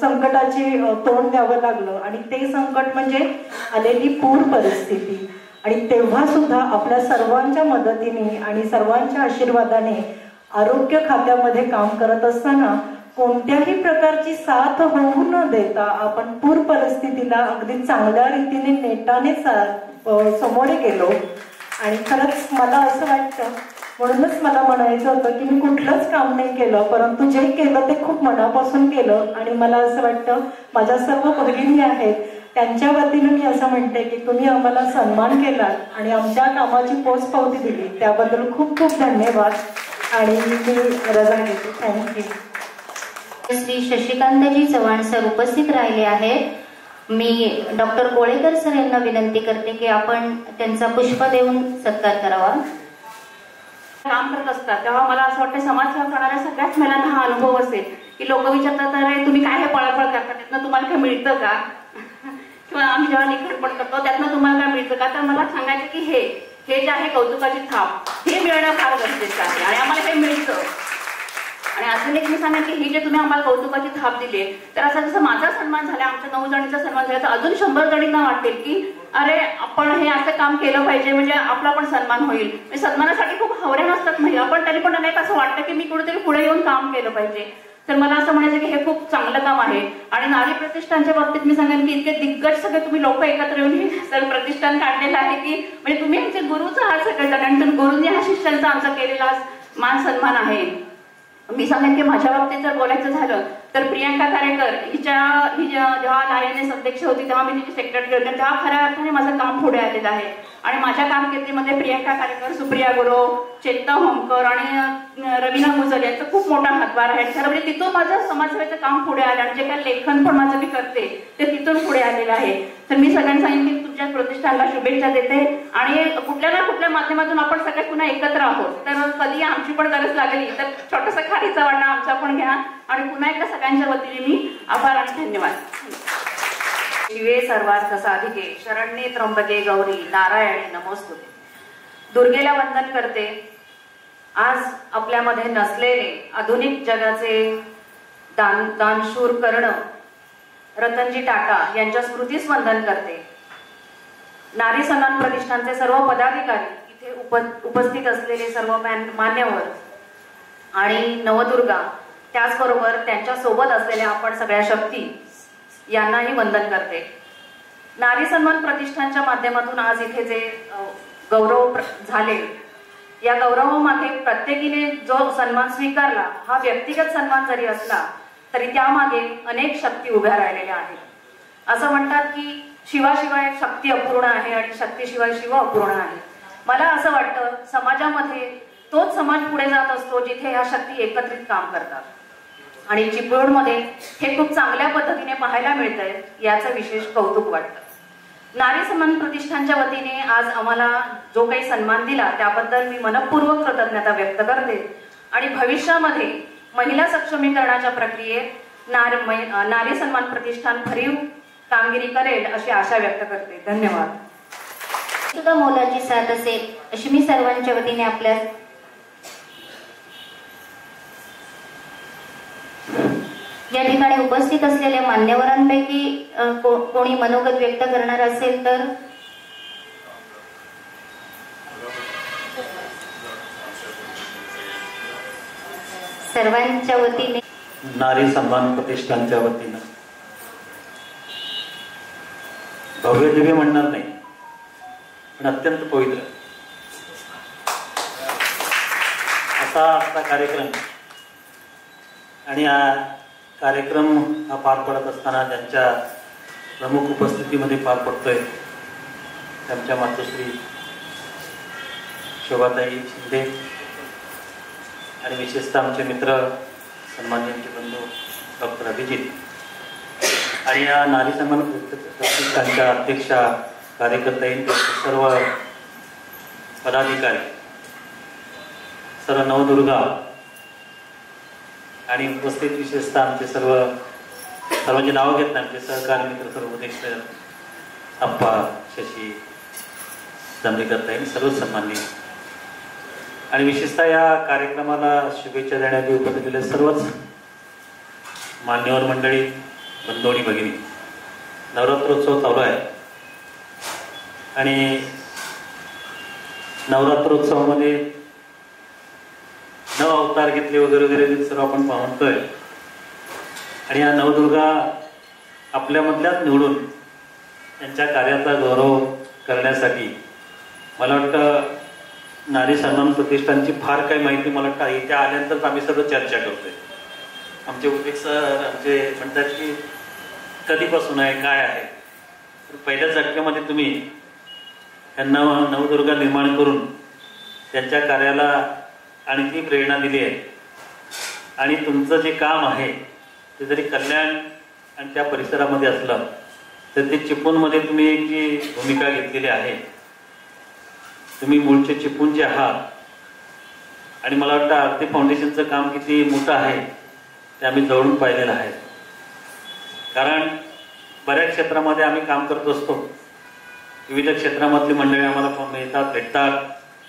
संकटाचे तोंड द्यावं लागलं आणि ते संकट म्हणजे आलेली पूर परिस्थिती. आणि तेव्हा सुद्धा आपल्या सर्वांच्या मदतीने आणि सर्वांच्या आशीर्वादाने आरोग्य खात्यामध्ये काम करत असताना कोणत्याही प्रकारची साथ होऊ न देता आपण पूर परिस्थितीला अगदी चांगल्या रीतीने नेटाने समोरे गेलो. आणि खरंच मला असं वाटतं, म्हणूनच मला म्हणायचं होतं की मी कुठलंच काम नाही केलं, परंतु जे केलं ते खूप मनापासून केलं. आणि मला असं वाटतं माझ्या सर्व भगिनी आहेत त्यांच्या वतीने मी असं म्हणते की तुम्ही आम्हाला सन्मान केला आणि आमच्या कामाची पोचपावती दिली त्याबद्दल खूप खूप धन्यवाद. आणि मी रजा घेते. थँक्यू. श्री शशिकांतजी चव्हाण सर उपस्थित राहिले आहेत. मी डॉक्टर कोळेकर सर यांना विनंती करते की आपण त्यांचा पुष्प देऊन सत्कार करावा. काम करत असतात तेव्हा मला असं वाटतं समाजसेवा करणाऱ्या सगळ्याच महिलांना हा अनुभव असेल की लोक विचारतात अरे तुम्ही काय हे पळापळ करता, त्यातनं तुम्हाला काय मिळतं का, किंवा आम्ही जेव्हा लिखाणपण करतो त्यातनं तुम्हाला काय मिळतं का. तर मला सांगायचं की हे जे आहे कौतुकाची थाप हे मिळणं फार गरजेचं आहे आणि आम्हाला हे मिळतं. आणि अजून एक मी सांगेन की ही जे तुम्ही आम्हाला कौतुकाची थाप दिली तर असं जसं माझा सन्मान झाला, आमच्या 9 जणींचा सन्मान झाला, तर अजून 100 जणींना वाटेल की अरे आपण हे असं काम केलं पाहिजे म्हणजे आपला पण सन्मान होईल. सन्मानासाठी खूप हवऱ्या नसतात महिला, पण तरी पण त्यांना असं वाटतं की मी कुठेतरी पुढे येऊन काम केलं पाहिजे. तर मला असं म्हणायचं की हे खूप चांगलं काम आहे. आणि नारी प्रतिष्ठानच्या बाबतीत मी सांगेन की इतके दिग्गज सगळे तुम्ही लोक एकत्र येऊन हे सगळं प्रतिष्ठान काढलेलं आहे की म्हणजे तुम्ही आमचे गुरुचा हा सगळं आणि तुम्ही गुरुंनी हा शिष्यांचा आमचा केलेला मान सन्मान आहे. मी सांगेन की माझ्या बाबतीत जर बोलायचं झालं तर प्रियंका कारेकर ही जेव्हा आयएनएस अध्यक्ष होती तेव्हा मी तिची सेक्रेटरी होते, तेव्हा खऱ्या अर्थाने माझं काम पुढे आलेलं आहे. आणि माझ्या कारकिर्दीमध्ये प्रियंका कारेकर, सुप्रिया गुरव, चेतना होमकर आणि रवीना गुजर यांचा खूप मोठा हातभार आहे. खरं म्हणजे तिथून माझं समाजसेवेचं काम पुढे आलं आणि जे काही लेखन पण माझं मी करते ते तिथून पुढे आलेलं आहे. तर मी सगळ्यांना सांगेन की तुमच्या प्रतिष्ठानला शुभेच्छा देते आणि कुठल्या ना कुठल्या माध्यमातून आपण सगळे पुन्हा एकत्र आहोत. तर कधी आमची पण गरज लागली तर छोटासा खारीचा वाटा आमचा पण घ्या. आणि पुन्हा एकदा सगळ्यांच्या वतीने मी आभार आणि धन्यवाद. शिवे सर्वार्थ साधिके शरण्ये त्र्यंबके गौरी नारायणी नमोस्तुते. दुर्गेला वंदन करते. आज आपल्यामध्ये नसलेले आधुनिक जगाचे दानशूर कर्ण रतनजी टाटा यांच्या स्मृतीस वंदन करते. नारी सन्मान प्रतिष्ठानचे सर्व पदाधिकारी, इथे उपस्थित असलेले सर्व मान्यवर आणि नवदुर्गा, त्याचबरोबर त्यांच्या सोबत असलेल्या आपण सगळ्या शक्ती यांनाही वंदन करते. नारी सन्मान प्रतिष्ठानच्या माध्यमातून आज इथे जे गौरव झाले या गौरवामागे प्रत्येकीने जो सन्मान स्वीकारला हा व्यक्तिगत सन्मान जरी असला तरी त्यामागे अनेक शक्ती उभ्या राहिलेल्या आहेत. असं म्हणतात की शिवाशिवाय शक्ती अपूर्ण आहे आणि शक्तीशिवाय शिव अपूर्ण आहे. मला असं वाटतं समाजामध्ये तोच समाज पुढे जात असतो जिथे ह्या शक्ती एकत्रित काम करतात. आणि चिपळूणमध्ये हे खूप चांगल्या पद्धतीने पाहायला मिळतंय, याचं विशेष कौतुक वाटतं. नारी सन्मान प्रतिष्ठानच्या वतीने आज आम्हाला जो काही सन्मान दिला त्याबद्दल मी मनपूर्वक कृतज्ञता व्यक्त करते. आणि भविष्यामध्ये महिला सक्षमीकरणाच्या प्रक्रियेत नारी सन्मान प्रतिष्ठान भरीव कामगिरी करेल अशी आशा व्यक्त करते. धन्यवाद. सुद्धा मोलाची साथ असेल अशी मी सर्वांच्या वतीने आपल्या या ठिकाणी उपस्थित असलेल्या मान्यवरांपैकी कोणी मनोगत व्यक्त करणार असेल तर सर्वांच्या वतीने नारी सन्मान प्रतिष्ठानच्या वतीनं भव्य दिव्य म्हणणार नाही पण अत्यंत पवित्र असा कार्यक्रम आणि कार्यक्रम हा पार पडत असताना ज्यांच्या प्रमुख उपस्थितीमध्ये पार पडतोय त्यांच्या मातोश्री शोभाताई शिंदे आणि विशेषतः आमचे मित्र सन्माननीय बंधू डॉक्टर अभिजित आणि या नारी सन्मान प्रतिष्ठानच्या अध्यक्षा कार्यकर्त्यांचे सर्व पदाधिकारी, सर्व नवदुर्गा आणि उपस्थित विशेषतः आमचे सर्वांची नावं घेत नाही, आमचे सहकारी मित्र सर्व उद्देश अप्पा, शशी, जांभेकर ताई, सर्व सन्माननीय आणि विशेषतः या कार्यक्रमाला शुभेच्छा देण्यासाठी उपस्थित दिले सर्वच मान्यवर मंडळी, बंधू आणि भगिनी. नवरात्रोत्सव चालू आहे आणि नवरात्रोत्सवामध्ये 9 अवतार घेतले वगैरे वगैरे सर्व आपण पाहतोय आणि या नवदुर्गा आपल्यामधल्याच निवडून त्यांच्या कार्याचा गौरव करण्यासाठी मला वाटतं नारी सन्मान प्रतिष्ठानची फार काही माहिती मला वाटतं इथे आल्यानंतर आम्ही सर्व चर्चा करतोय. आमचे उपेक सर आमचे म्हणतात की कधीपासून आहे काय आहे, तर पहिल्याच झटक्यामध्ये तुम्ही त्यांना नवदुर्गा निर्माण करून त्यांच्या कार्याला आणि ती प्रेरणा दिली आहे. आणि तुमचं जे काम आहे ते जरी कल्याण आणि त्या परिसरामध्ये असलं तर ते चिपळूणमध्ये तुम्ही एक जी भूमिका घेतलेली आहे, तुम्ही मूळचे चिपळूणचे आहात. आणि मला वाटतं आरती फाउंडेशनचं काम किती मोठं आहे ते आम्ही जवळून पाहिलेलं आहे. कारण बऱ्याच क्षेत्रामध्ये आम्ही काम करत असतो, विविध क्षेत्रामधली मंडळी आम्हाला मिळतात, भेटतात,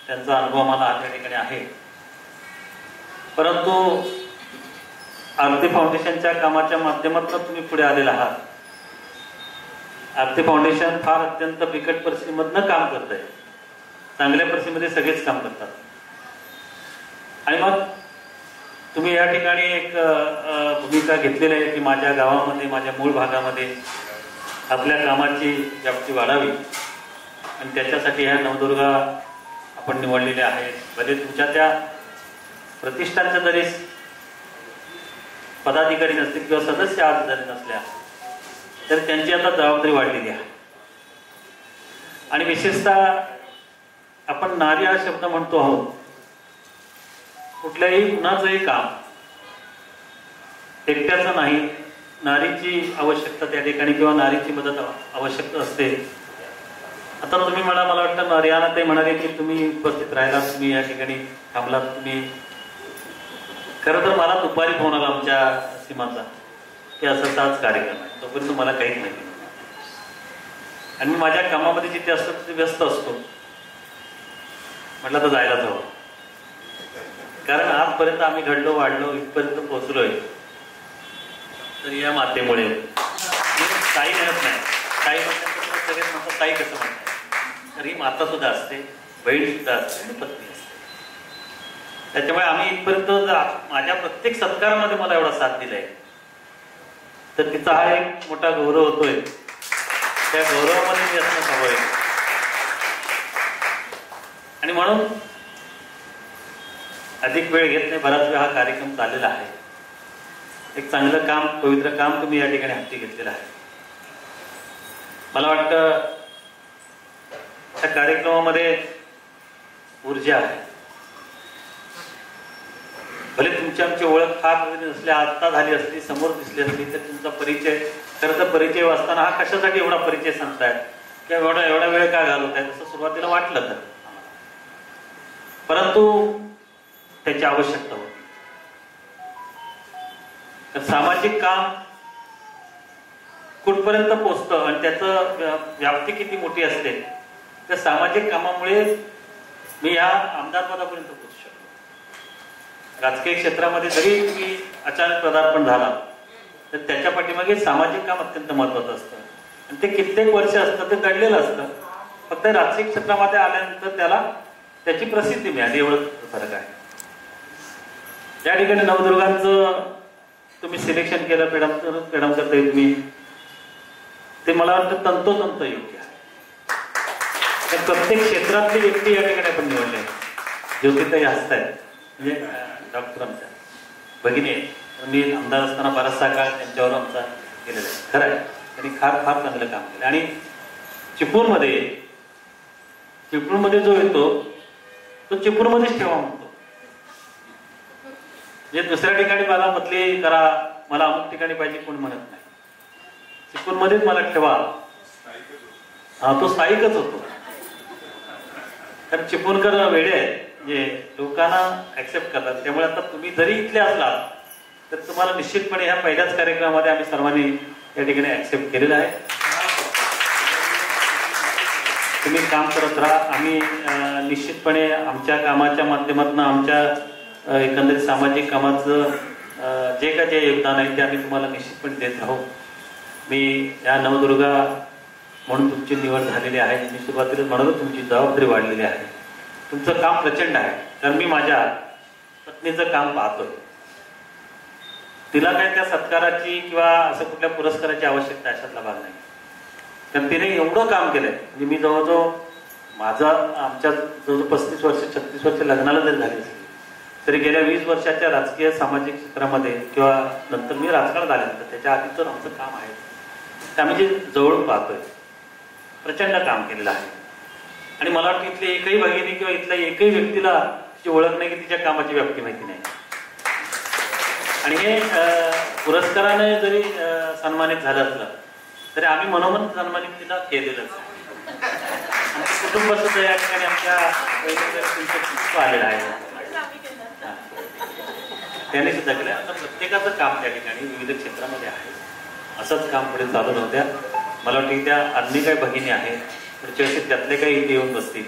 त्यांचा अनुभव आम्हाला त्या ठिकाणी आहे. परंतु आरती फाउंडेशनच्या कामाच्या माध्यमातून तुम्ही पुढे आलेला आहात. आरती फाउंडेशन फार अत्यंत बिकट परिस्थितीमधनं काम करत आहे. चांगल्या परिस्थितीमध्ये सगळेच काम करतात. आणि मग तुम्ही या ठिकाणी एक भूमिका घेतलेली आहे की माझ्या गावामध्ये, माझ्या मूळ भागामध्ये आपल्या कामाची व्याप्ती वाढावी आणि त्याच्यासाठी ह्या नवदुर्गा आपण निवडलेल्या आहेत. भले तुमच्या त्या प्रतिष्ठानच्या जरी पदाधिकारी नसतील किंवा सदस्य आज जरी नसल्या तर त्यांची आता जबाबदारी वाढलेली आहे. आणि विशेषतः आपण नारी हा शब्द म्हणतो आहोत. कुठल्याही कुणाचंही काम एकट्याचं नाही, नारीची आवश्यकता त्या ठिकाणी किंवा नारीची मदत आवश्यकता असते. आता तुम्ही मला वाटतं रियाना ते म्हणाले की तुम्ही उपस्थित राहिला, तुम्ही या ठिकाणी थांबलात. तुम्ही खरं तर मला दुपारी फोन आला आमच्या सीमाचा की असाच आज कार्यक्रम आहे. तोपर्यंत मला काहीच माहिती नाही आणि मी माझ्या कामामध्ये जिथे असतो तिथे व्यस्त असतो. म्हटलं तर जायलाच हवं, कारण आजपर्यंत आम्ही घडलो, वाढलो, इथपर्यंत पोहोचलोय तर या मातेमुळे. ताई म्हणत नाही, ताई म्हणतात सगळेच म्हणतात ताई कसं म्हणतात, तर ही माता सुद्धा असते, बहीण सुद्धा असते आणि पत्नी असते. त्याच्यामुळे आम्ही इथपर्यंत माझ्या प्रत्येक सत्कारामध्ये मला एवढा साथ दिलाय तर तिचा हा एक मोठा गौरव होतोय. त्या गौरवामध्ये मी असणं हवंय. आणि म्हणून अधिक वेळ घेत नाही, बराच वेळ हा कार्यक्रम चाललेला आहे. एक चांगलं काम, पवित्र काम तुम्ही या ठिकाणी हाती घेतलेलं आहे. मला वाटतं त्या कार्यक्रमामध्ये ऊर्जा आहे. भले तुमची आमची ओळख फार नसली, आता झाली असली, समोर दिसली असली तर तुमचा परिचय, खरं तर परिचय वाचताना हा कशासाठी एवढा परिचय सांगतायत किंवा एवढा वेळ का घालवताय असं सुरुवातीला वाटलं तर, परंतु त्याची आवश्यकता होती. तर सामाजिक काम कुठपर्यंत पोचतं आणि त्याचं व्याप्ती किती मोठी असते, त्या सामाजिक कामामुळे मी या आमदार पदापर्यंत पोहोचू शकतो. राजकीय क्षेत्रामध्ये जरी तुम्ही अचानक पदार्पण झाला तर त्याच्या पाठीमागे सामाजिक काम अत्यंत महत्वाचं असतं आणि ते कित्येक वर्ष असतं, ते घडलेलं असतं. फक्त राजकीय क्षेत्रामध्ये आल्यानंतर त्याची प्रसिद्धी मिळाली, एवढं फरक आहे. या ठिकाणी नवदुर्गांचं तुम्ही सिलेक्शन केलं, पेडमकर तुम्ही, ते मला वाटतं तंतोतंत योग्य आहे. तर प्रत्येक क्षेत्रातली व्यक्ती या ठिकाणी आपण निवडले. ज्योतिताई हसतायत, म्हणजे डॉक्टर आमच्या भगिनी, मी आमदार असताना बराचसा काळ त्यांच्यावर आमचा केलेला आहे. खरं आहे, त्यांनी फार फार चांगलं काम केलं. आणि चिपळूणमध्ये जो येतो तो चिपळूणमध्येच ठेवा म्हणतो. म्हणजे दुसऱ्या ठिकाणी मला बदली करा, मला अमुक ठिकाणी पाहिजे कोण म्हणत नाही. चिपळूणमध्येच मला ठेवा, हा तो स्थायिकच होतो. कारण चिपळूणकर वेडे आहेत, म्हणजे लोकांना ऍक्सेप्ट करतात. त्यामुळे आता तुम्ही जरी इथले असलात तर तुम्हाला निश्चितपणे ह्या पहिल्याच कार्यक्रमामध्ये आम्ही सर्वांनी या ठिकाणी ऍक्सेप्ट केलेलं आहे. तुम्ही काम करत राहा. आम्ही निश्चितपणे आमच्या कामाच्या माध्यमातून आमच्या एकंदरीत सामाजिक कामाचं जे काय जे योगदान आहे ते आम्ही तुम्हाला निश्चितपणे देत राहू. मी या नवदुर्गा म्हणून तुमची निवड झालेली आहे. मी सुरुवातीला म्हणतो तुमची जबाबदारी वाढलेली आहे. तुमचं काम प्रचंड आहे. कारण मी माझ्या पत्नीचं काम पाहतोय. तिला काय त्या सत्काराची किंवा असं कुठल्या पुरस्काराची आवश्यकता अशातला भाग नाही. कारण तिने एवढं काम केलंय. म्हणजे मी जवळजवळ आमच्या जवळजवळ 35 वर्ष 36 वर्ष लग्नाला जरी झाली असली तरी गेल्या 20 वर्षाच्या राजकीय सामाजिक क्षेत्रामध्ये किंवा नंतर मी राजकारणात आल्यानंतर त्याच्या आधीच आमचं काम आहे ते आम्ही जे जवळून पाहतोय. प्रचंड काम केलेलं आहे. आणि मला वाटतं इथले एकही भगिनी किंवा इथल्या एकही व्यक्तीला तिची ओळख नाही की तिच्या कामाची व्याप्ती माहिती नाही. आणि हे पुरस्काराने जरी सन्मानित झालं असलं तरी आम्ही मनोमन सन्मानित तिला केलेलंच. कुटुंबाचं या ठिकाणी आमच्या आलेलं आहे, त्याने सुद्धा केलं. आता प्रत्येकाचं काम त्या ठिकाणी विविध क्षेत्रामध्ये आहे. असंच काम पुढे चालू नव्हत्या. मला वाटतं त्या अन्य काही भगिनी आहेत पुढच्या वर्षी त्यातले काही इथे येऊन बसतील,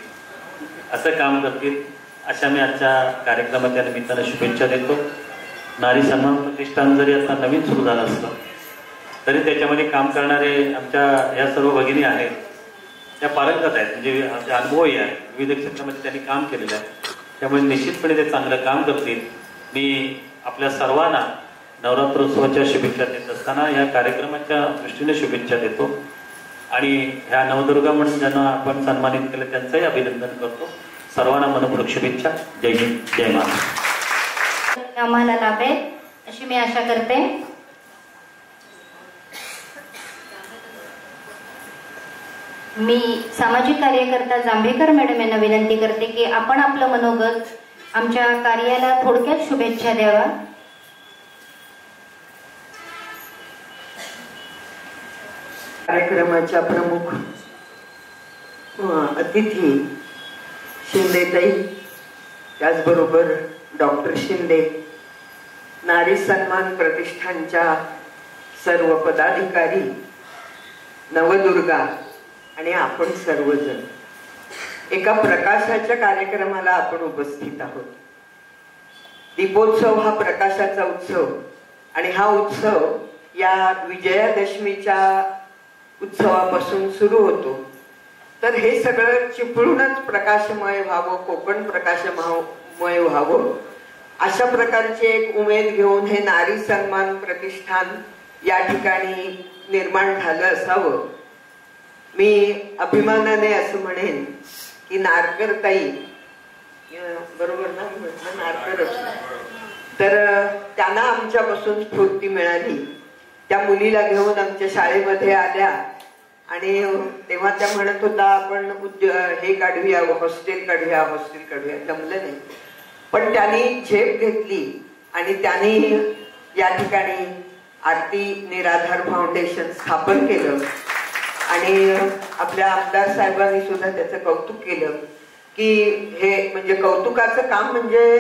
असं काम करतील, अशा मी आजच्या कार्यक्रमाच्या निमित्तानं शुभेच्छा देतो. नारी सन्मान प्रतिष्ठान जरी आता नवीन सुरू झालं असलं तरी त्याच्यामध्ये काम करणारे आमच्या या सर्व भगिनी आहेत त्या पारंगत आहेत, म्हणजे आमचे अनुभवही आहेत, विविध क्षेत्रामध्ये त्यांनी काम केलेलं आहे. त्यामुळे निश्चितपणे ते चांगलं काम करतील. मी आपल्या सर्वांना नवरात्रोत्सवाच्या शुभेच्छा देत असताना या कार्यक्रमाच्या दृष्टीने शुभेच्छा देतो. आणि ह्या नवदुर्गा म्हणून ज्यांना आपण सन्मानित केलं त्यांचंही अभिनंदन करतो. सर्वांना मनपूर्वक शुभेच्छा. जय हिंद, जय महाराष्ट्र. आम्हाला लाभेल अशी मी आशा करते. मी सामाजिक कार्यकर्ता जांभेकर मॅडम यांना विनंती करते की आपण आपलं मनोगत आमच्या कार्याला थोडक्यात शुभेच्छा द्यावा. कार्यक्रमाच्या प्रमुख अतिथी शिंदेताई, त्याचबरोबर डॉक्टर शिंदे, नारी सन्मान प्रतिष्ठानच्या सर्व पदाधिकारी, नवदुर्गा आणि आपण सर्वजण एका प्रकाशाच्या कार्यक्रमाला आपण उपस्थित आहोत. दीपोत्सव हा प्रकाशाचा उत्सव आणि हा उत्सव या विजयादशमीच्या उत्सवापासून सुरू होतो. तर हे सगळं चिपळूणच प्रकाशमय व्हावं, कोकण प्रकाशमय व्हावं, अशा प्रकारची एक उमेद घेऊन हे नारी सन्मान प्रतिष्ठान या ठिकाणी निर्माण झालं असावं. मी अभिमानाने असं म्हणेन की नारकर ताई, बरोबर ना म्हटलं, नारकर, तर त्यांना आमच्यापासून स्फूर्ती मिळाली. त्या मुलीला घेऊन आमच्या शाळेमध्ये आल्या आणि तेव्हा त्या म्हणत होता आपण हे काढूया, हॉस्टेल काढूया, हॉस्टेल काढूया. जमलं नाही, पण त्यांनी झेप घेतली आणि त्यांनी या ठिकाणी आरती निराधार फाउंडेशन स्थापन केलं. आणि आपल्या आमदार साहेबांनी सुद्धा त्याचं कौतुक केलं की हे म्हणजे कौतुकाचं काम म्हणजे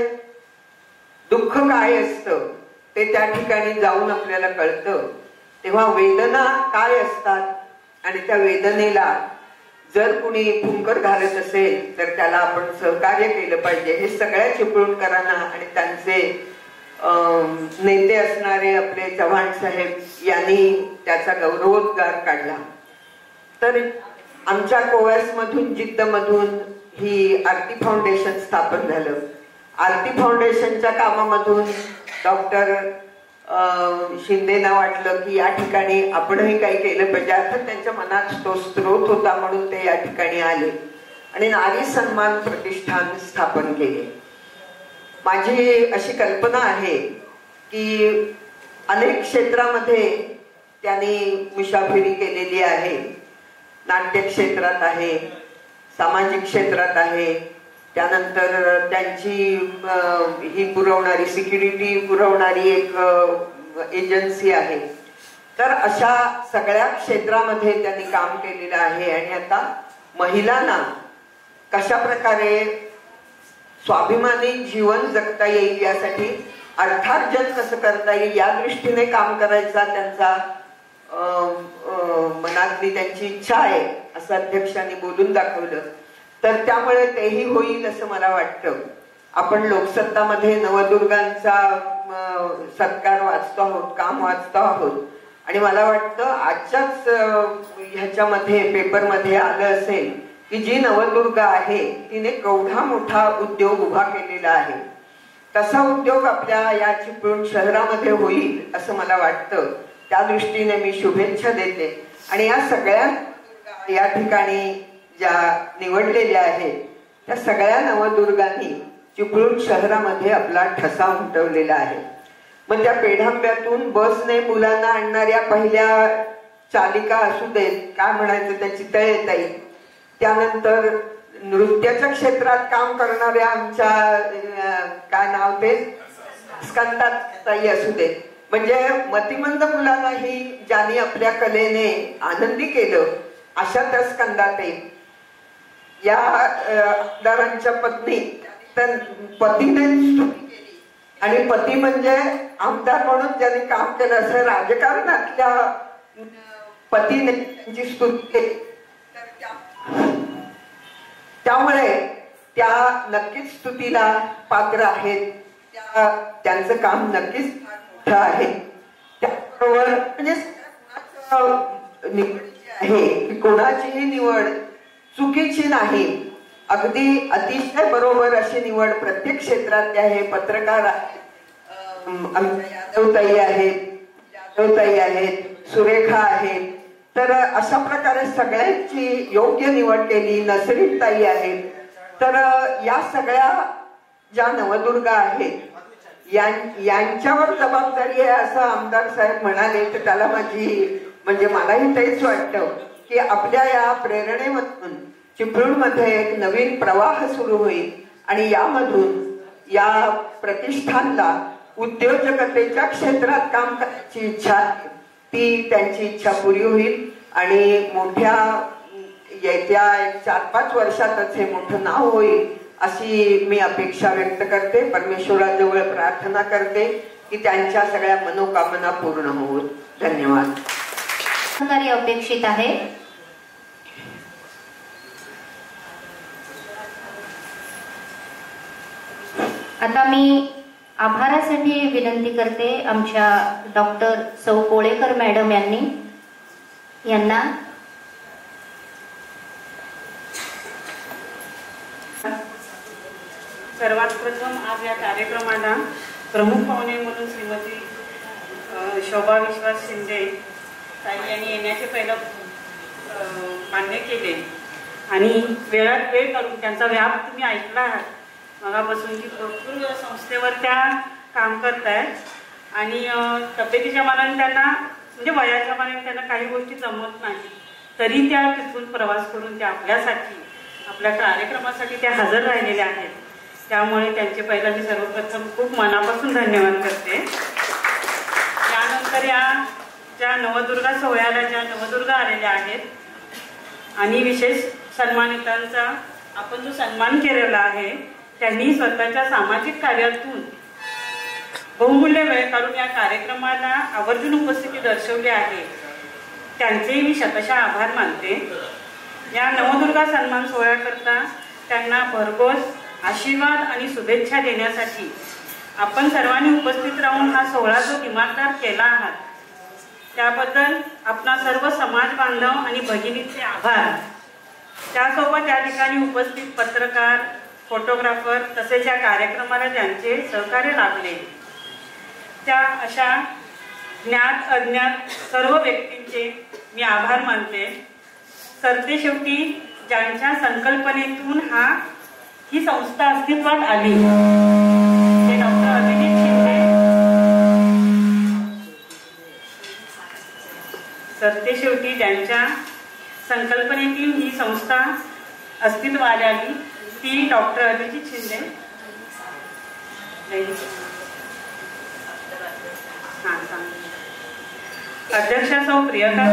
दुःख काय असतं ते त्या ठिकाणी जाऊन आपल्याला कळतं. तेव्हा वेदना काय असतात आणि त्या वेदनेला जर कुणी फुंकर घालत असेल तर त्याला आपण सहकार्य केलं पाहिजे. हे सगळ्या चिपळूणकरांना आणि त्यांचे नेते असणारे आपले चव्हाण साहेब यांनी त्याचा गौरवोद्गार काढला. तर आमच्या कोवॅस मधून, जिद्द मधून ही आरती फाउंडेशन स्थापन झालं. आरती फाउंडेशनच्या कामामधून डॉक्टर शिंदेना वाटलं की या ठिकाणी आपणही काही केलं पाहिजे. अर्थात त्यांच्या मनात तो स्रोत होता म्हणून ते या ठिकाणी आले आणि नारी सन्मान प्रतिष्ठान स्थापन केले. माझी अशी कल्पना आहे की अनेक क्षेत्रामध्ये त्यांनी मुसाफिरी केलेली आहे. नाट्य क्षेत्रात आहे, सामाजिक क्षेत्रात आहे, त्यानंतर त्यांची ही पुरवणारी सिक्युरिटी पुरवणारी एक एजन्सी आहे. तर अशा सगळ्या क्षेत्रामध्ये त्यांनी काम केलेलं आहे. आणि आता महिलांना कशा प्रकारे स्वाभिमानी जीवन जगता येईल यासाठी अर्थार्जन कसं करता येईल या दृष्टीने काम करायचा त्यांचा मनातली त्यांची इच्छा आहे असं अध्यक्षांनी बोलून दाखवलं. तर त्यामुळे तेही होईल असं मला वाटतं. आपण लोकसत्तामध्ये नवदुर्गांचा सत्कार वाचतो आहोत, काम वाचतो आहोत आणि मला वाटतं आजच्याच ह्याच्यामध्ये पेपरमध्ये आलं असेल की जी नवदुर्गा आहे तिने केवढा मोठा उद्योग उभा केलेला आहे. तसा उद्योग आपल्या या चिपळूण शहरामध्ये होईल असं मला वाटतं. त्या दृष्टीने मी शुभेच्छा देते. आणि या सगळ्या या ठिकाणी ज्या निवडलेल्या आहेत त्या सगळ्या नवदुर्गांनी चिपळूण शहरामध्ये आपला ठसा उमटवलेला आहे. मग त्या पेढांब्यातून बसने मुलांना आणणाऱ्या पहिल्या चालिका असू देत, काय म्हणायचं त्याची तळेताई, त्यानंतर नृत्याच्या क्षेत्रात काम करणाऱ्या आमच्या काय नाव ते स्कंदाताई असू दे, म्हणजे मतिमंद मुलांनाही ज्यांनी आपल्या कलेने आनंदी केलं अशा त्या स्कंदाताई या आमदारांच्या पत्नी, तर पतीने स्तुती केली आणि पती म्हणजे आमदार म्हणून ज्यांनी काम केलं असं राजकारणातल्या पतीने त्यांची स्तुती केली. त्यामुळे त्या नक्कीच स्तुतीला पात्र आहेत. त्यांचं काम नक्कीच मोठं आहे. त्याबरोबर म्हणजे निवड आहे की कोणाचीही निवड चुकीची नाही, अगदी अतिशय बरोबर अशी निवड प्रत्येक क्षेत्रातले आहे. पत्रकार आहेत, आमच्या यादवताई आहेत, सुरेखा आहेत. तर अशा प्रकारे सगळ्यांची योग्य निवड केली. नसरीनताई आहेत. तर या सगळ्या ज्या नवदुर्गा आहेत यांच्यावर जबाबदारी आहे असं आमदार साहेब म्हणाले, तर त्याला म्हणजे मलाही तेच वाटतं की आपल्या या प्रेरणेमधून चिपळूणमध्ये एक नवीन प्रवाह सुरू होईल आणि यामधून या प्रतिष्ठानला उद्योजकतेच्या क्षेत्रात काम करण्याची इच्छा आहे, ती त्यांची इच्छा पुरी होईल आणि मोठ्या येत्या 4-5 वर्षातच हे मोठं नाव होईल अशी मी अपेक्षा व्यक्त करते. परमेश्वराजवळ प्रार्थना करते की त्यांच्या सगळ्या मनोकामना पूर्ण होईल. धन्यवाद. अपेक्षित आहे. आता मी आभारासाठी विनंती करते आमच्या डॉक्टर सौ कोळेकर मॅडम यांना. सर्वात प्रथम आज या कार्यक्रमाला प्रमुख पाहुणे म्हणून श्रीमती शोभा विश्वास शिंदे ताई यांनी येण्याचे पहिलं मान्य केले आणि वेळात वेळ करून त्यांचा व्याप तुम्ही ऐकला आहात. मगापासून की भरपूर संस्थेवर त्या काम करतायत आणि तब्येतीच्या मानाने त्यांना म्हणजे वयाच्या मानाने त्यांना काही गोष्टी जमत नाही, तरी त्या तिथून प्रवास करून त्या आपल्यासाठी आपल्या कार्यक्रमासाठी त्या हजर राहिलेल्या आहेत. त्यामुळे त्यांचे पहिला मी सर्वप्रथम खूप मनापासून धन्यवाद करते. त्यानंतर या ज्या नवदुर्गा सोहळ्याला ज्या नवदुर्गा आलेल्या आहेत आणि विशेष सन्मानितांचा आपण जो सन्मान केलेला आहे, त्यांनी स्वतःच्या सामाजिक कार्यातून बहुमूल्य वेळ काढून या कार्यक्रमाला आवर्जून उपस्थिती दर्शवली आहे. त्यांचेही मी शतशः आभार मानते. या नवदुर्गा सन्मान सोहळ्याकरता त्यांना भरघोस आशीर्वाद आणि शुभेच्छा देण्यासाठी आपण सर्वांनी उपस्थित राहून हा सोहळा जो दिमागदार केला आहात त्याबद्दल आपणा सर्व समाज बांधव आणि भगिनीचे आभार. त्यासोबत या ठिकाणी उपस्थित पत्रकार, फोटोग्राफर तसेच या कार्यक्रमाला ज्यांचे सहकार्य लाभले त्या अशा ज्ञात अज्ञात सर्व व्यक्तींचे मी आभार मानते. सरतेशेवटी ज्यांच्या संकल्पनेतून ही संस्था अस्तित्वात आली ते डॉक्टर अभिजित शिंदे. सरतेशेवटी ज्यांच्या संकल्पनेतून ही संस्था अस्तित्वात आली ती डॉक्टर अभिजित शिंदे. अध्यक्षा सौ प्रियंका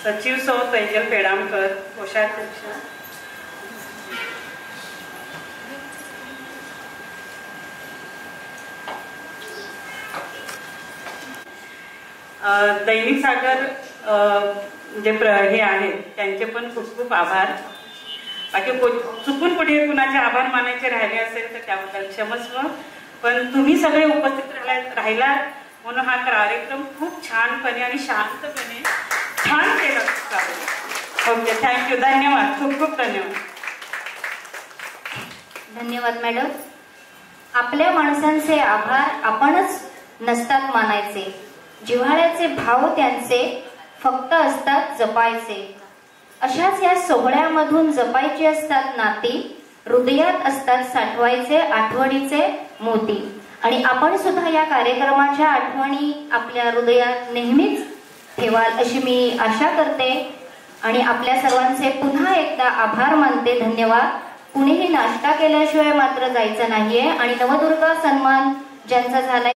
सचिव सौ तैजल पेडामकर, कोषाध्यक्ष दैनिक सागर जे हे आहेत त्यांचे पण खूप खूप आभार. बाकी चुकून कुठे कुणाचे आभार मानायचे राहिले असेल तर त्याबद्दल क्षमस्व, पण तुम्ही सगळे उपस्थित राहिला म्हणून हा कार्यक्रम खूप छानपणे आणि शांतपणे छान केला. ओके, थँक्यू, धन्यवाद, खूप खूप धन्यवाद. धन्यवाद मॅडम. आपल्या माणसांचे आभार आपणच नसतात मानायचे, जिव्हाळ्याचे भाव त्यांचे फक्त असतात जपायचे. अशाच या सोहळ्यामधून जपायची असतात नाती, हृदयात असतात साठवायचे आठवणीचे मोती. आणि आपण सुद्धा या कार्यक्रमाच्या आठवणी आपल्या हृदयात नेहमीच ठेवाल अशी मी आशा करते. आणि आपल्या सर्वांचे पुन्हा एकदा आभार मानते. धन्यवाद. कुणीही नाश्ता केल्याशिवाय मात्र जायचं नाहीये. आणि नवदुर्गा सन्मान ज्यांचा झालाय